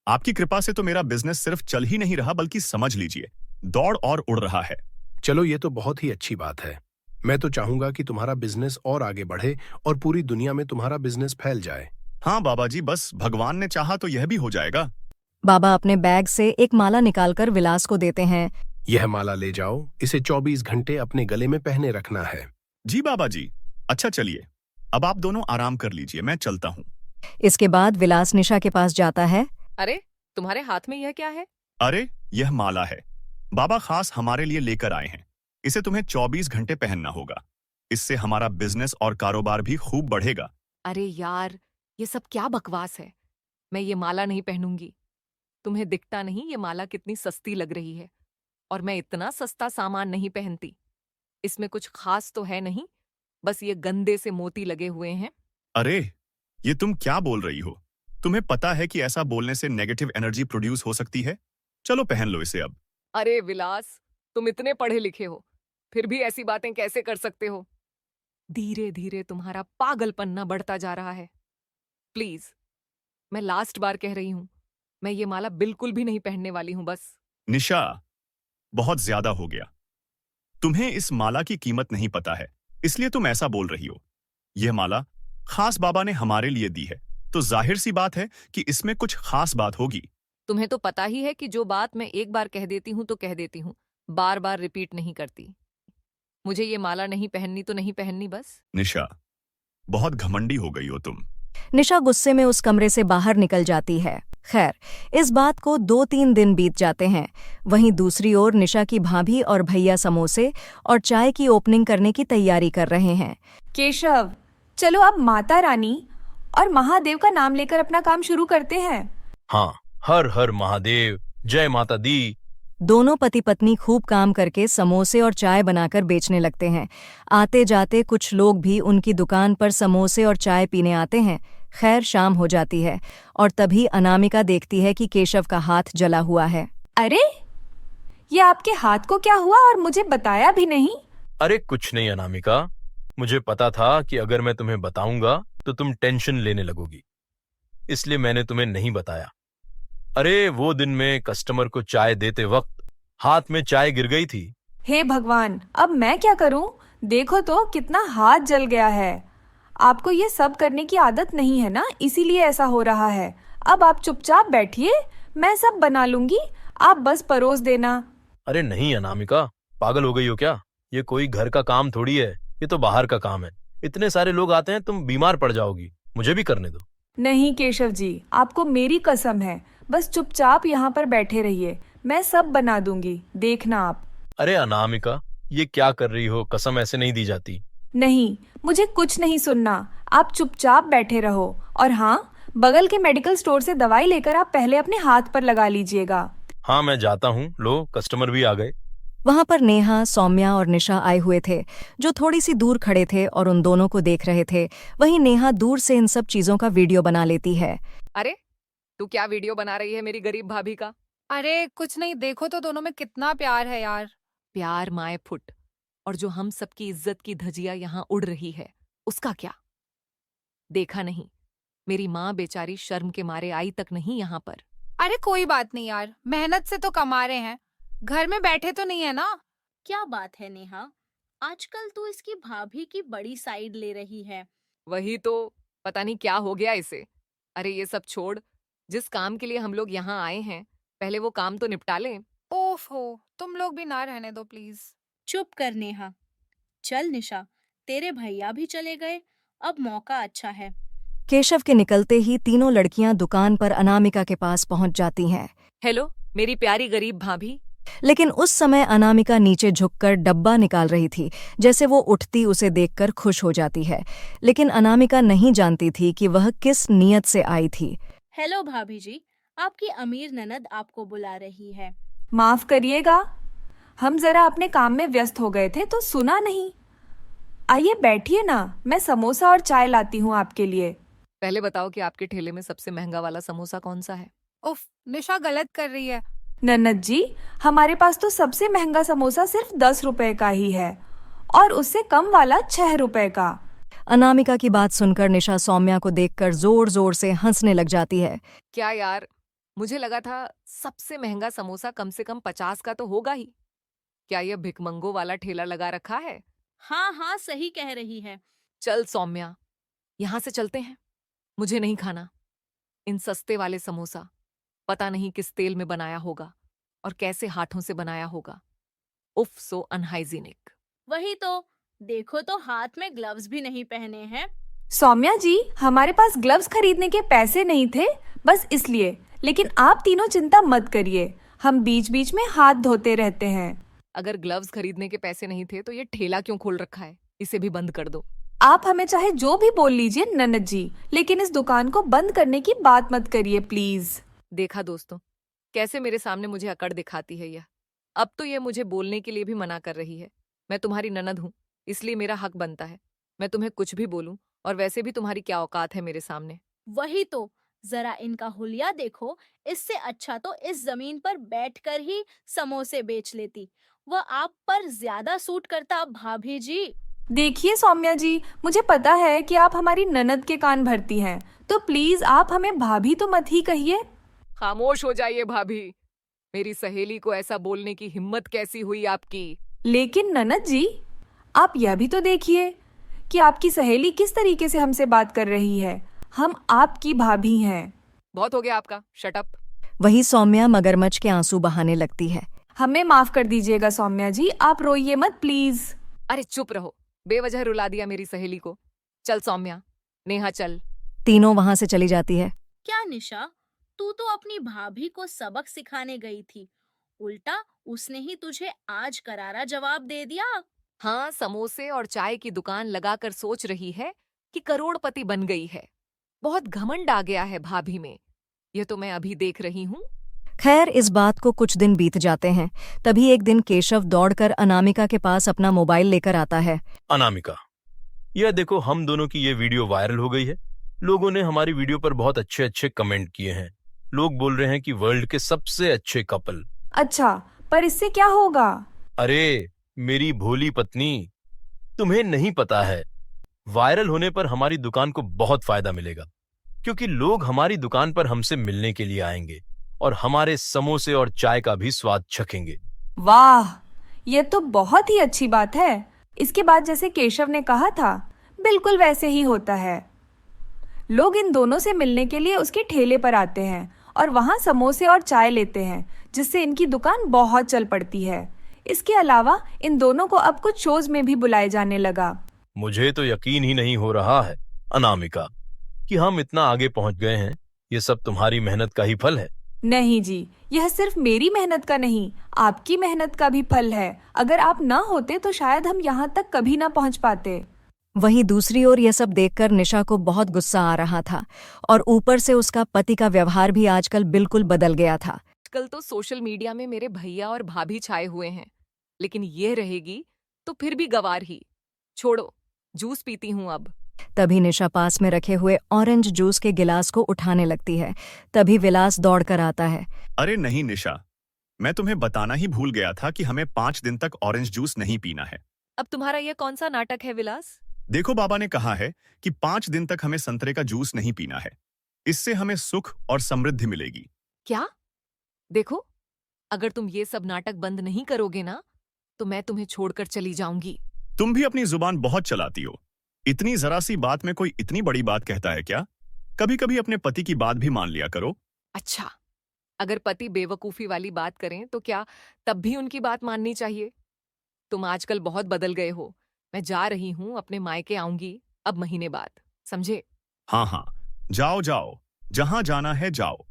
आपकी कृपा से तो मेरा बिजनेस सिर्फ चल ही नहीं रहा, बल्कि समझ लीजिए दौड़ और उड़ रहा है। चलो, ये तो बहुत ही अच्छी बात है। मैं तो चाहूंगा कि तुम्हारा बिजनेस और आगे बढ़े और पूरी दुनिया में तुम्हारा बिजनेस फैल जाए। हाँ बाबा जी, बस भगवान ने चाहा तो यह भी हो जाएगा। बाबा अपने बैग से एक माला निकालकर विलास को देते हैं। यह माला ले जाओ, इसे 24 घंटे अपने गले में पहने रखना है। जी बाबा जी। अच्छा चलिए, अब आप दोनों आराम कर लीजिए, मैं चलता हूँ। इसके बाद विलास निशा के पास जाता है। अरे तुम्हारे हाथ में यह क्या है? अरे यह माला है, बाबा खास हमारे लिए लेकर आए हैं। इसे तुम्हें 24 घंटे पहनना होगा। इससे हमारा बिजनेस और कारोबार भी खूब बढ़ेगा। अरे यार, ये सब क्या बकवास है। मैं ये माला नहीं पहनूंगी। तुम्हें दिखता नहीं ये माला कितनी सस्ती लग रही है, और मैं इतना सस्ता सामान नहीं पहनती। इसमें कुछ खास तो है नहीं, बस ये गंदे से मोती लगे हुए हैं। अरे ये तुम क्या बोल रही हो? तुम्हें पता है कि ऐसा बोलने से नेगेटिव एनर्जी प्रोड्यूस हो सकती है। चलो पहन लो इसे अब। अरे विलास, तुम इतने पढ़े लिखे हो, फिर भी ऐसी बातें कैसे कर सकते हो? धीरे धीरे तुम्हारा पागलपन न बढ़ता जा रहा है। प्लीज, मैं लास्ट बार कह रही हूं, मैं ये माला बिल्कुल भी नहीं पहनने वाली हूं। बस निशा, बहुत ज्यादा हो गया। तुम्हें इस माला की कीमत नहीं पता है, इसलिए तुम ऐसा बोल रही हो। यह माला खास बाबा ने हमारे लिए दी है, तो जाहिर सी बात है कि इसमें कुछ खास बात होगी। तुम्हें तो पता ही है कि जो बात मैं एक बार कह देती हूं तो कह देती हूं, बार बार रिपीट नहीं करती। मुझे ये माला नहीं पहननी तो नहीं पहननी बस। निशा, बहुत घमंडी हो गई हो तुम। निशा गुस्से में उस कमरे से बाहर निकल जाती है। खैर, इस बात को 2-3 दिन बीत जाते हैं। वहीं दूसरी ओर निशा की भाभी और भैया समोसे और चाय की ओपनिंग करने की तैयारी कर रहे हैं। केशव, चलो अब माता रानी और महादेव का नाम लेकर अपना काम शुरू करते हैं। हाँ, हर हर महादेव, जय माता दी। दोनों पति पत्नी खूब काम करके समोसे और चाय बनाकर बेचने लगते हैं। आते जाते कुछ लोग भी उनकी दुकान पर समोसे और चाय पीने आते हैं। खैर, शाम हो जाती है और तभी अनामिका देखती है कि केशव का हाथ जला हुआ है। अरे, ये आपके हाथ को क्या हुआ और मुझे बताया भी नहीं? अरे कुछ नहीं अनामिका, मुझे पता था कि अगर मैं तुम्हें बताऊंगा तो तुम टेंशन लेने लगोगी, इसलिए मैंने तुम्हें नहीं बताया। अरे वो दिन में कस्टमर को चाय देते वक्त हाथ में चाय गिर गई थी। हे भगवान, अब मैं क्या करूं? देखो तो कितना हाथ जल गया है। आपको ये सब करने की आदत नहीं है ना, इसीलिए ऐसा हो रहा है। अब आप चुपचाप बैठिए, मैं सब बना लूंगी, आप बस परोस देना। अरे नहीं अनामिका, पागल हो गई हो क्या? ये कोई घर का काम थोड़ी है, ये तो बाहर का काम है। इतने सारे लोग आते हैं, तुम बीमार पड़ जाओगी। मुझे भी करने दो। नहीं केशव जी, आपको मेरी कसम है, बस चुपचाप यहाँ पर बैठे रहिए, मैं सब बना दूंगी, देखना आप। अरे अनामिका, ये क्या कर रही हो? कसम ऐसे नहीं दी जाती। नहीं, मुझे कुछ नहीं सुनना, आप चुपचाप बैठे रहो। और हाँ, बगल के मेडिकल स्टोर से दवाई लेकर आप पहले अपने हाथ पर लगा लीजिएगा। हाँ मैं जाता हूँ। लो, कस्टमर भी आ गए। वहां पर नेहा, सौम्या और निशा आए हुए थे, जो थोड़ी सी दूर खड़े थे और उन दोनों को देख रहे थे। वहीं नेहा दूर से इन सब चीजों का वीडियो बना लेती है। अरे तू क्या वीडियो बना रही है मेरी गरीब भाभी का? अरे कुछ नहीं, देखो तो दोनों में कितना प्यार है यार। प्यार माए फुट, और जो हम सबकी इज्जत की धजिया यहाँ उड़ रही है उसका क्या? देखा नहीं, मेरी माँ बेचारी शर्म के मारे आई तक नहीं यहाँ पर। अरे कोई बात नहीं यार, मेहनत से तो कमा रहे हैं, घर में बैठे तो नहीं है ना। क्या बात है नेहा, आजकल तू इसकी भाभी की बड़ी साइड ले रही है। वही तो, पता नहीं क्या हो गया इसे। अरे ये सब छोड़, जिस काम के लिए हम लोग यहाँ आए हैं पहले वो काम तो निपटा लें। ओफो, तुम लोग भी ना रहने दो प्लीज। चुप कर नेहा। चल निशा, तेरे भैया भी चले गए, अब मौका अच्छा है। केशव के निकलते ही तीनों लड़कियां दुकान पर अनामिका के पास पहुंच जाती हैं। हेलो मेरी प्यारी गरीब भाभी। लेकिन उस समय अनामिका नीचे झुककर डब्बा निकाल रही थी, जैसे वो उठती उसे देखकर खुश हो जाती है। लेकिन अनामिका नहीं जानती थी कि वह किस नीयत से आई थी। हेलो भाभी जी, आपकी अमीर ननद आपको बुला रही है। माफ करिएगा, हम जरा अपने काम में व्यस्त हो गए थे तो सुना नहीं। आइए बैठिए ना, मैं समोसा और चाय लाती हूँ आपके लिए। पहले बताओ कि आपके ठेले में सबसे महंगा वाला समोसा कौन सा है? उफ, निशा गलत कर रही है। नन्नत जी, हमारे पास तो सबसे महंगा समोसा सिर्फ 10 रुपए का ही है और उससे कम वाला 6 रुपए का। अनामिका की बात सुनकर निशा सौम्या को देखकर जोर जोर से हंसने लग जाती है। क्या यार, मुझे लगा था सबसे महंगा समोसा कम से कम 50 का तो होगा ही। क्या यह भिकमंगो वाला ठेला लगा रखा है? हाँ हाँ सही कह रही है। चल सौम्या, यहाँ से चलते हैं। मुझे नहीं खाना इन सस्ते वाले समोसा। पता नहीं किस तेल में बनाया होगा और कैसे हाथों से बनाया होगा। उफ, सो अनहाइजीनिक। वही तो, देखो तो हाथ में ग्लव्स भी नहीं पहने हैं। सौम्या जी, हमारे पास ग्लव्स खरीदने के पैसे नहीं थे, बस इसलिए। लेकिन आप तीनों चिंता मत करिए, हम बीच बीच में हाथ धोते रहते हैं। अगर ग्लव्स खरीदने के पैसे नहीं थे तो ये ठेला क्यों खोल रखा है? इसे भी बंद कर दो। आप हमें चाहे जो भी बोल लीजिए ननद जी, लेकिन इस दुकान को बंद करने की बात मत करिए प्लीज। देखा दोस्तों, कैसे मेरे सामने मुझे अकड़ दिखाती है यह। अब तो ये मुझे बोलने के लिए भी मना कर रही है। मैं तुम्हारी ननद हूँ, इसलिए मेरा हक बनता है मैं तुम्हें कुछ भी बोलूं। और वैसे भी तुम्हारी क्या औकात है मेरे सामने? वही तो, जरा इनका हुलिया देखो। इससे अच्छा तो इस जमीन पर बैठकर ही समोसे बेच लेती। वह आप पर ज्यादा सूट करता भाभी जी। देखिए सौम्या जी, मुझे पता है कि आप हमारी ननद के कान भरती हैं, तो प्लीज आप हमें भाभी तो मत ही कहिए। खामोश हो जाइए भाभी। मेरी सहेली को ऐसा बोलने की हिम्मत कैसी हुई आपकी? लेकिन ननद जी, आप यह भी तो देखिए कि आपकी सहेली किस तरीके से हमसे बात कर रही है। हम आपकी भाभी हैं। बहुत हो गया आपका, शट अप। वही सौम्या मगरमच्छ के आंसू बहाने लगती है। हमें माफ कर दीजिएगा सौम्या जी, आप रोइए मत प्लीज। अरे चुप रहो, बेवजह रुला दिया मेरी सहेली को। चल सौम्या, नेहा चल। तीनों वहां से चली जाती है। क्या निशा, तू तो अपनी भाभी को सबक सिखाने गई थी, उल्टा उसने ही तुझे आज करारा जवाब दे दिया। हाँ, समोसे और चाय की दुकान लगाकर सोच रही है कि करोड़पति बन गई है। बहुत घमंड आ गया है भाभी में, यह तो मैं अभी देख रही हूँ। खैर, इस बात को कुछ दिन बीत जाते हैं। तभी एक दिन केशव दौड़कर अनामिका के पास अपना मोबाइल लेकर आता है। अनामिका, यह देखो, हम दोनों की ये वीडियो वायरल हो गई है। लोगों ने हमारी वीडियो पर बहुत अच्छे अच्छे कमेंट किए हैं। लोग बोल रहे हैं कि वर्ल्ड के सबसे अच्छे कपल। अच्छा, पर इससे क्या होगा? अरे मेरी भोली पत्नी, तुम्हें नहीं पता है, वायरल होने पर हमारी दुकान को बहुत फायदा मिलेगा, क्योंकि लोग हमारी दुकान पर हमसे मिलने के लिए आएंगे और हमारे समोसे और चाय का भी स्वाद चखेंगे। वाह, ये तो बहुत ही अच्छी बात है। इसके बाद जैसे केशव ने कहा था, बिल्कुल वैसे ही होता है। लोग इन दोनों से मिलने के लिए उसके ठेले पर आते हैं और वहाँ समोसे और चाय लेते हैं, जिससे इनकी दुकान बहुत चल पड़ती है। इसके अलावा इन दोनों को अब कुछ शोज में भी बुलाए जाने लगा। मुझे तो यकीन ही नहीं हो रहा है अनामिका कि हम इतना आगे पहुंच गए हैं। ये सब तुम्हारी मेहनत का ही फल है। नहीं जी, यह सिर्फ मेरी मेहनत का नहीं, आपकी मेहनत का भी फल है। अगर आप ना होते तो शायद हम यहाँ तक कभी ना पहुँच पाते। वहीं दूसरी ओर यह सब देखकर निशा को बहुत गुस्सा आ रहा था और ऊपर से उसका पति का व्यवहार भी आजकल बिल्कुल बदल गया था। आजकल तो सोशल मीडिया में मेरे भैया और भाभी छाए हुए हैं, लेकिन ये रहेगी तो फिर भी गवार ही। छोड़ो, जूस पीती हूँ अब। तभी निशा पास में रखे हुए ऑरेंज जूस के गिलास को उठाने लगती है। तभी विलास दौड़कर आता है। अरे नहीं निशा, मैं तुम्हें बताना ही भूल गया था कि हमें 5 दिन तक ऑरेंज जूस नहीं पीना है। अब तुम्हारा यह कौन सा नाटक है विलास? देखो, बाबा ने कहा है कि 5 दिन तक हमें संतरे का जूस नहीं पीना है। इससे हमें सुख और समृद्धि मिलेगी। क्या? देखो, अगर तुम ये सब नाटक बंद नहीं करोगे ना, तो मैं तुम्हें छोड़कर चली जाऊंगी। तुम भी अपनी जुबान बहुत चलाती हो। इतनी जरा सी बात में कोई इतनी बड़ी बात कहता है क्या? कभी कभी अपने पति की बात भी मान लिया करो। अच्छा, अगर पति बेवकूफी वाली बात करें तो क्या तब भी उनकी बात माननी चाहिए? तुम आजकल बहुत बदल गए हो। मैं जा रही हूँ, अपने मायके आऊंगी अब महीने बाद, समझे? हाँ हाँ, जाओ जाओ, जहां जाना है जाओ।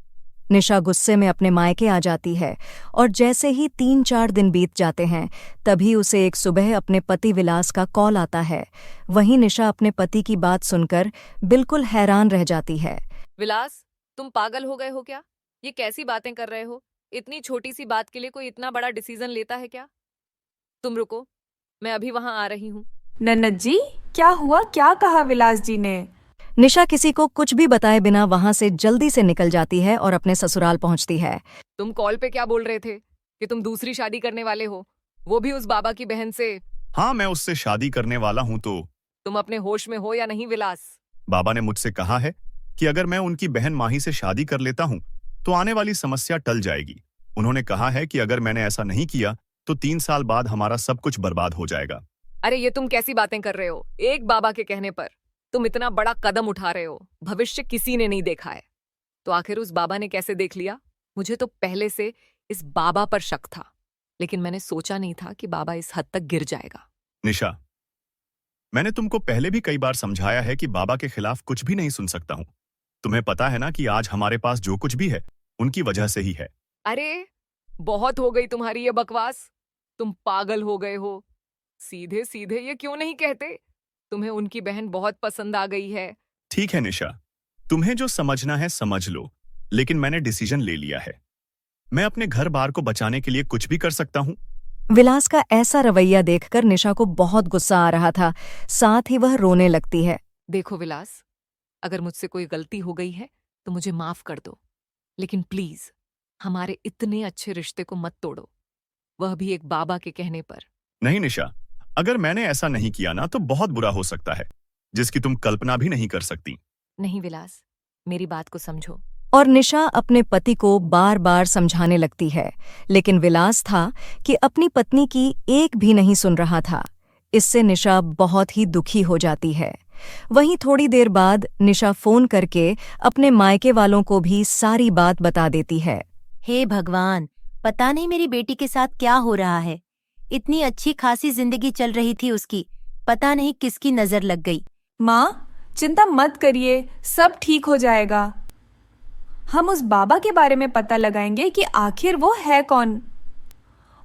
निशा गुस्से में अपने मायके आ जाती है और जैसे ही 3-4 दिन बीत जाते हैं, तभी उसे एक सुबह अपने पति विलास का कॉल आता है। वहीं निशा अपने पति की बात सुनकर बिल्कुल हैरान रह जाती है। विलास, तुम पागल हो गए हो क्या? ये कैसी बातें कर रहे हो? इतनी छोटी सी बात के लिए कोई इतना बड़ा डिसीजन लेता है क्या? तुम रुको, मैं अभी वहां आ रही हूँ। ननद जी, क्या हुआ? क्या कहा विलास जी ने? निशा किसी को कुछ भी बताए बिना वहां से जल्दी से निकल जाती है और अपने ससुराल पहुंचती है। तुम कॉल पे क्या बोल रहे थे कि तुम दूसरी शादी करने वाले हो, वो भी उस बाबा की बहन से? हाँ, मैं उससे शादी करने वाला हूँ। तो तुम अपने होश में हो या नहीं विलास? बाबा ने मुझसे कहा है कि अगर मैं उनकी बहन माही से शादी कर लेता हूँ तो आने वाली समस्या टल जाएगी। उन्होंने कहा है कि अगर मैंने ऐसा नहीं किया तो 3 साल बाद हमारा सब कुछ बर्बाद हो जाएगा। अरे ये तुम कैसी बातें कर रहे हो? एक बाबा के कहने पर तुम इतना बड़ा कदम उठा रहे हो। भविष्य किसी ने नहीं देखा है, तो आखिर उस बाबा ने कैसे देख लिया? मुझे तो पहले से इस बाबा पर शक था, लेकिन मैंने सोचा नहीं था कि बाबा इस हद तक गिर जाएगा। निशा, मैंने तुमको पहले भी कई बार समझाया है कि बाबा के खिलाफ कुछ भी नहीं सुन सकता हूँ। तुम्हें पता है ना कि आज हमारे पास जो कुछ भी है उनकी वजह से ही है। अरे बहुत हो गई तुम्हारी ये बकवास। तुम पागल हो गए हो। सीधे सीधे ये क्यों नहीं कहते तुम्हें उनकी बहन बहुत पसंद आ गई है? ठीक है निशा, तुम्हें जो समझना है समझ लो, लेकिन मैंने डिसीजन ले लिया है। मैं अपने घर बार को बचाने के लिए कुछ भी कर सकता हूँ। विलास का ऐसा रवैया देखकर निशा को बहुत गुस्सा आ रहा था, साथ ही वह रोने लगती है। देखो विलास, अगर मुझसे कोई गलती हो गई है तो मुझे माफ कर दो, लेकिन प्लीज हमारे इतने अच्छे रिश्ते को मत तोड़ो, वह भी एक बाबा के कहने पर। नहीं निशा, अगर मैंने ऐसा नहीं किया ना तो बहुत बुरा हो सकता है, जिसकी तुम कल्पना भी नहीं कर सकती। नहीं विलास, मेरी बात को समझो। और निशा अपने पति को बार बार समझाने लगती है, लेकिन विलास था कि अपनी पत्नी की एक भी नहीं सुन रहा था। इससे निशा बहुत ही दुखी हो जाती है। वहीं थोड़ी देर बाद निशा फोन करके अपने मायके वालों को भी सारी बात बता देती है। हे भगवान, पता नहीं मेरी बेटी के साथ क्या हो रहा है। इतनी अच्छी खासी जिंदगी चल रही थी उसकी, पता नहीं किसकी नजर लग गई। माँ, चिंता मत करिए, सब ठीक हो जाएगा। हम उस बाबा के बारे में पता लगाएंगे कि आखिर वो है कौन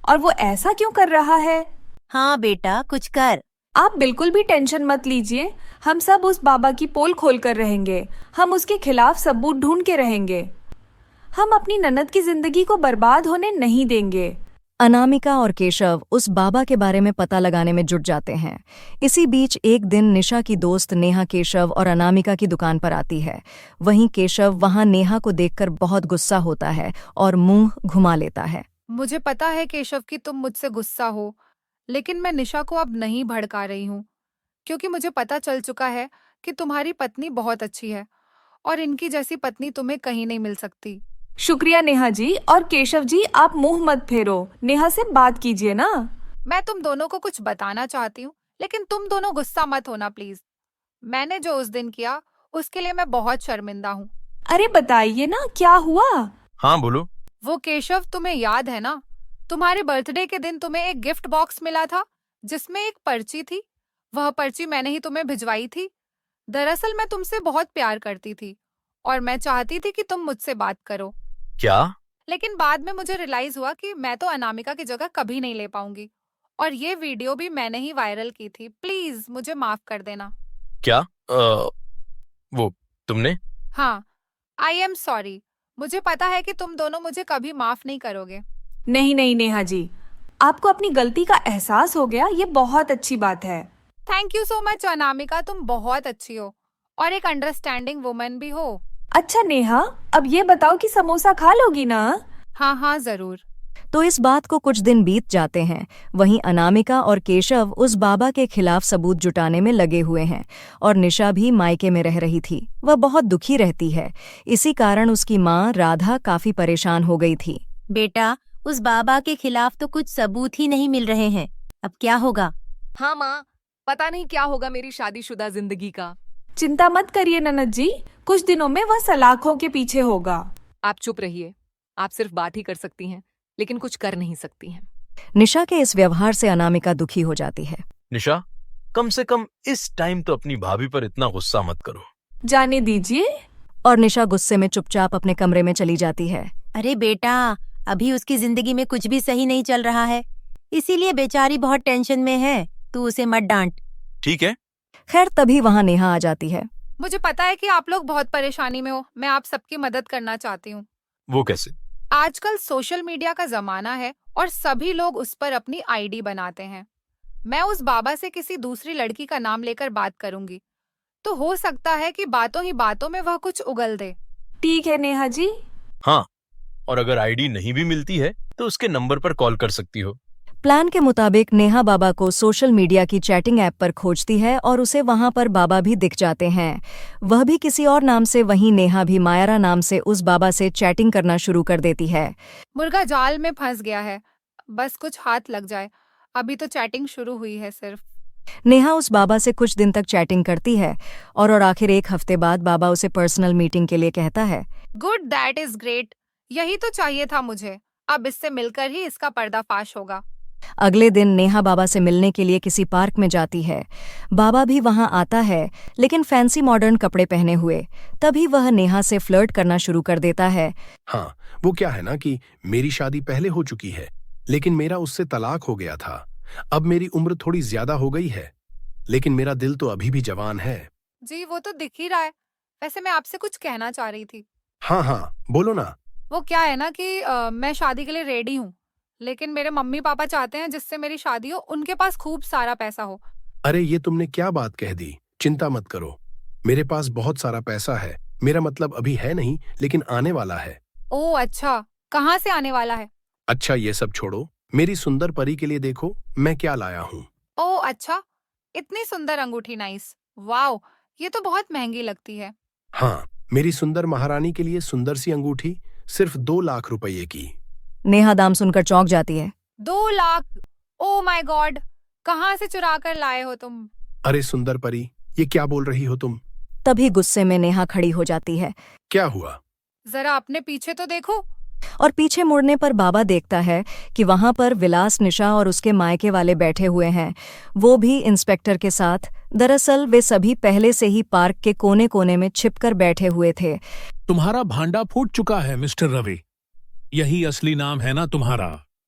और वो ऐसा क्यों कर रहा है। हाँ बेटा, कुछ कर। आप बिल्कुल भी टेंशन मत लीजिए, हम सब उस बाबा की पोल खोल कर रहेंगे। हम उसके खिलाफ सबूत ढूंढ के रहेंगे। हम अपनी ननद की जिंदगी को बर्बाद होने नहीं देंगे। अनामिका और केशव उस बाबा के बारे में पता लगाने में जुट जाते हैं। इसी बीच एक दिन निशा की दोस्त नेहा केशव और अनामिका की दुकान पर आती है। वहीं केशव वहां नेहा को देखकर बहुत गुस्सा होता है और मुंह घुमा लेता है। मुझे पता है केशव कि तुम मुझसे गुस्सा हो, लेकिन मैं निशा को अब नहीं भड़का रही हूँ। क्योंकि मुझे पता चल चुका है कि तुम्हारी पत्नी बहुत अच्छी है और इनकी जैसी पत्नी तुम्हें कहीं नहीं मिल सकती। शुक्रिया नेहा जी। और केशव जी, आप मुंह मत फेरो, नेहा से बात कीजिए ना। मैं तुम दोनों को कुछ बताना चाहती हूँ, लेकिन तुम दोनों गुस्सा मत होना प्लीज। मैंने जो उस दिन किया उसके लिए मैं बहुत शर्मिंदा हूँ। अरे बताइए ना, क्या हुआ? हाँ बोलो। वो केशव, तुम्हें याद है ना, तुम्हारे बर्थडे के दिन तुम्हें एक गिफ्ट बॉक्स मिला था जिसमें एक पर्ची थी। वह पर्ची मैंने ही तुम्हें भिजवाई थी। दरअसल मैं तुमसे बहुत प्यार करती थी और मैं चाहती थी कि तुम मुझसे बात करो। क्या? लेकिन बाद में मुझे रियलाइज हुआ कि मैं तो अनामिका की जगह कभी नहीं ले पाऊंगी, और ये वीडियो भी मैंने ही वायरल की थी। प्लीज मुझे माफ कर देना। क्या? वो तुमने? हाँ, आई एम सॉरी। मुझे पता है कि तुम दोनों मुझे कभी माफ नहीं करोगे। नहीं नहीं नेहा जी, आपको अपनी गलती का एहसास हो गया, ये बहुत अच्छी बात है। Thank you so much Anamika, तुम बहुत अच्छी हो और एक अंडरस्टैंडिंग वुमन भी हो। अच्छा नेहा, अब ये बताओ कि समोसा खा लोगी ना? हाँ हाँ जरूर। तो इस बात को कुछ दिन बीत जाते हैं। वहीं अनामिका और केशव उस बाबा के खिलाफ सबूत जुटाने में लगे हुए हैं और निशा भी मायके में रह रही थी। वह बहुत दुखी रहती है। इसी कारण उसकी माँ राधा काफी परेशान हो गई थी। बेटा, उस बाबा के खिलाफ तो कुछ सबूत ही नहीं मिल रहे हैं, अब क्या होगा? हाँ माँ, पता नहीं क्या होगा मेरी शादीशुदा जिंदगी का। चिंता मत करिए ननद जी, कुछ दिनों में वह सलाखों के पीछे होगा। आप चुप रहिए। आप सिर्फ बात ही कर सकती हैं, लेकिन कुछ कर नहीं सकती हैं। निशा के इस व्यवहार से अनामिका दुखी हो जाती है। निशा, कम से कम इस टाइम तो अपनी भाभी पर इतना गुस्सा मत करो। जाने दीजिए। और निशा गुस्से में चुपचाप अपने कमरे में चली जाती है। अरे बेटा, अभी उसकी जिंदगी में कुछ भी सही नहीं चल रहा है, इसीलिए बेचारी बहुत टेंशन में है। तू उसे मत डांट। ठीक है। खैर तभी वहाँ नेहा आ जाती है। मुझे पता है कि आप लोग बहुत परेशानी में हो, मैं आप सबकी मदद करना चाहती हूँ। वो कैसे? आजकल सोशल मीडिया का जमाना है और सभी लोग उस पर अपनी आईडी बनाते हैं। मैं उस बाबा से किसी दूसरी लड़की का नाम लेकर बात करूंगी, तो हो सकता है कि बातों ही बातों में वह कुछ उगल दे। ठीक है नेहा जी। हाँ, और अगर आईडी नहीं भी मिलती है तो उसके नंबर पर कॉल कर सकती हो। प्लान के मुताबिक नेहा बाबा को सोशल मीडिया की चैटिंग ऐप पर खोजती है और उसे वहां पर बाबा भी दिख जाते हैं। वह भी किसी और नाम से, वहीं नेहा भी मायरा नाम से उस बाबा से चैटिंग करना शुरू कर देती है। मुर्गा जाल में फंस गया है, बस कुछ हाथ लग जाए। अभी तो चैटिंग शुरू हुई है सिर्फ। नेहा उस बाबा से कुछ दिन तक चैटिंग करती है और आखिर एक हफ्ते बाद बाबा उसे पर्सनल मीटिंग के लिए कहता है। Good, that is great. यही तो चाहिए था मुझे। अब इससे मिलकर ही इसका पर्दाफाश होगा। अगले दिन नेहा बाबा से मिलने के लिए किसी पार्क में जाती है। बाबा भी वहां आता है, लेकिन फैंसी मॉडर्न कपड़े पहने हुए। तभी वह नेहा से फ्लर्ट करना शुरू कर देता है। हाँ, वो क्या है ना कि मेरी शादी पहले हो चुकी है, लेकिन मेरा उससे तलाक हो गया था। अब मेरी उम्र थोड़ी ज्यादा हो गई है, लेकिन मेरा दिल तो अभी भी जवान है। जी वो तो दिख ही रहा है। वैसे मैं आपसे कुछ कहना चाह रही थी। हाँ हाँ, बोलो ना। वो क्या है ना कि मैं शादी के लिए रेडी हूँ, लेकिन मेरे मम्मी पापा चाहते हैं जिससे मेरी शादी हो, उनके पास खूब सारा पैसा हो। अरे ये तुमने क्या बात कह दी। चिंता मत करो, मेरे पास बहुत सारा पैसा है। मेरा मतलब अभी है नहीं, लेकिन आने वाला है। ओह अच्छा, कहाँ से आने वाला है? अच्छा ये सब छोड़ो, मेरी सुंदर परी के लिए देखो मैं क्या लाया हूँ। ओह अच्छा, इतनी सुंदर अंगूठी, नाइस। वाओ, ये तो बहुत महंगी लगती है। हाँ, मेरी सुंदर महारानी के लिए सुंदर सी अंगूठी सिर्फ 2 लाख रुपये की। नेहा दाम सुनकर चौंक जाती है। 2 लाख? ओह माय गॉड, कहाँ से चुरा कर लाए हो तुम? अरे सुंदर परी, ये क्या बोल रही हो तुम? तभी गुस्से में नेहा खड़ी हो जाती है। क्या हुआ? जरा अपने पीछे तो देखो। और पीछे मुड़ने पर बाबा देखता है कि वहां पर विलास, निशा और उसके मायके वाले बैठे हुए हैं, वो भी इंस्पेक्टर के साथ। दरअसल वे सभी पहले से ही पार्क के कोने कोने में छिपकर बैठे हुए थे। तुम्हारा भांडा फूट चुका है मिस्टर रवि। यही असली नाम है ना तुम्हारा?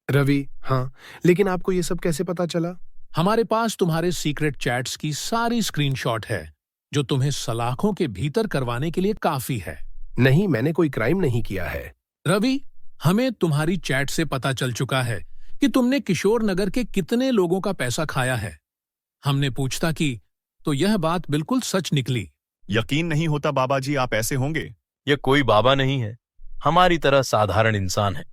रवि, हाँ, लेकिन आपको ये सब कैसे पता चला? हमारे पास तुम्हारे सीक्रेट चैट्स की सारी स्क्रीनशॉट है, जो तुम्हें सलाखों के भीतर करवाने के लिए काफी है। नहीं, मैंने कोई क्राइम नहीं किया है। रवि, हमें तुम्हारी चैट से पता चल चुका है कि तुमने किशोर नगर के कितने लोगों का पैसा खाया है। हमने पूछता की तो यह बात बिल्कुल सच निकली। यकीन नहीं होता बाबा जी, आप ऐसे होंगे। यह कोई बाबा नहीं है, हमारी तरह साधारण इंसान है।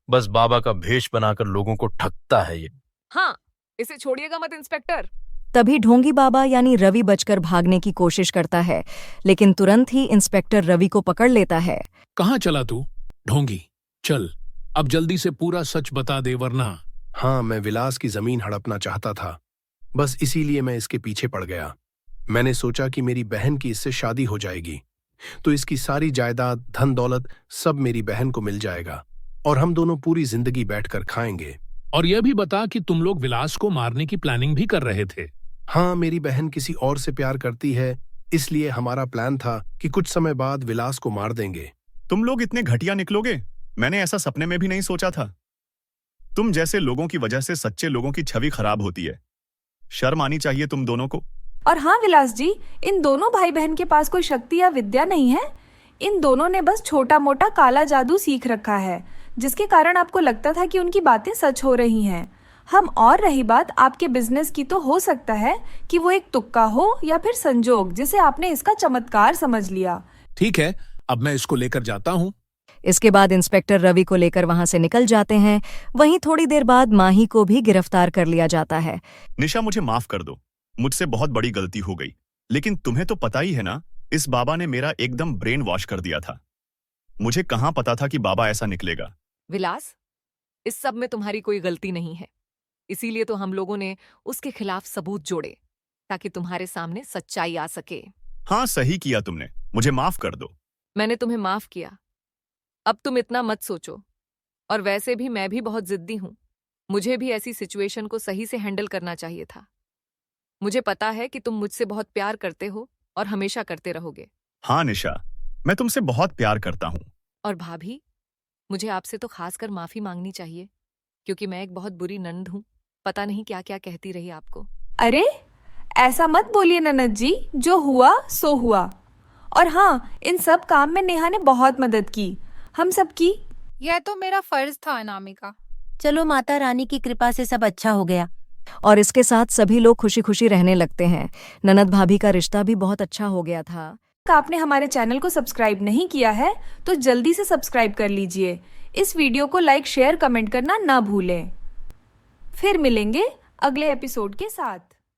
बस बाबा का भेष बनाकर लोगों को ठगता है ये। हाँ, इसे छोड़िएगा मत इंस्पेक्टर। तभी ढोंगी बाबा यानी रवि बचकर भागने की कोशिश करता है, लेकिन तुरंत ही इंस्पेक्टर रवि को पकड़ लेता है। कहाँ चला तू ढोंगी? चल अब जल्दी से पूरा सच बता दे, वरना। हाँ, मैं विलास की जमीन हड़पना चाहता था, बस इसीलिए मैं इसके पीछे पड़ गया। मैंने सोचा कि मेरी बहन की इससे शादी हो जाएगी तो इसकी सारी जायदाद, धन दौलत सब मेरी बहन को मिल जाएगा और हम दोनों पूरी जिंदगी बैठकर खाएंगे। और यह भी बता कि तुम लोग विलास को मारने की प्लानिंग भी कर रहे थे। हाँ, मेरी बहन किसी और से प्यार करती है, इसलिए हमारा प्लान था कि कुछ समय बाद विलास को मार देंगे। तुम लोग इतने घटिया निकलोगे, मैंने ऐसा सपने में भी नहीं सोचा था। तुम जैसे लोगों की वजह से सच्चे लोगों की छवि खराब होती है। शर्म आनी चाहिए तुम दोनों को। और हाँ विलास जी, इन दोनों भाई बहन के पास कोई शक्ति या विद्या नहीं है। इन दोनों ने बस छोटा मोटा काला जादू सीख रखा है, जिसके कारण आपको लगता था कि उनकी बातें सच हो रही हैं। हम और रही बात आपके बिजनेस की, तो हो सकता है कि वो एक तुक्का हो या फिर संजोग, जिसे आपने इसका चमत्कार समझ लिया। ठीक है, अब मैं इसको लेकर जाता हूँ। इसके बाद इंस्पेक्टर रवि को लेकर वहां से निकल जाते हैं। वहीं थोड़ी देर बाद माही को भी गिरफ्तार कर लिया जाता है। निशा, मुझे माफ कर दो, मुझसे बहुत बड़ी गलती हो गई। लेकिन तुम्हें तो पता ही है ना, इस बाबा ने मेरा एकदम ब्रेन वॉश कर दिया था। मुझे कहाँ पता था कि बाबा ऐसा निकलेगा। विलास, इस सब में तुम्हारी कोई गलती नहीं है, इसीलिए तो हम लोगों ने उसके खिलाफ सबूत जोड़े ताकि तुम्हारे सामने सच्चाई आ सके। हाँ, सही किया तुमने, मुझे माफ कर दो। मैंने तुम्हें माफ किया, अब तुम इतना मत सोचो। और वैसे भी मैं भी बहुत जिद्दी हूं, मुझे भी ऐसी सिचुएशन को सही से हैंडल करना चाहिए था। मुझे पता है कि तुम मुझसे बहुत प्यार करते हो और हमेशा करते रहोगे। हाँ निशा, मैं तुमसे बहुत प्यार करता हूँ। और भाभी, मुझे आपसे तो खासकर माफी मांगनी चाहिए, क्योंकि मैं एक बहुत बुरी ननद हूँ। पता नहीं क्या क्या कहती रही आपको। अरे ऐसा मत बोलिए ननद जी, जो हुआ सो हुआ। और हाँ, इन सब काम में नेहा ने बहुत मदद की, हम सबकी। यह तो मेरा फर्ज था अनामिका। चलो, माता रानी की कृपा से सब अच्छा हो गया। और इसके साथ सभी लोग खुशी खुशी रहने लगते हैं। ननद भाभी का रिश्ता भी बहुत अच्छा हो गया था। आपने हमारे चैनल को सब्सक्राइब नहीं किया है तो जल्दी से सब्सक्राइब कर लीजिए। इस वीडियो को लाइक, शेयर, कमेंट करना ना भूलें। फिर मिलेंगे अगले एपिसोड के साथ।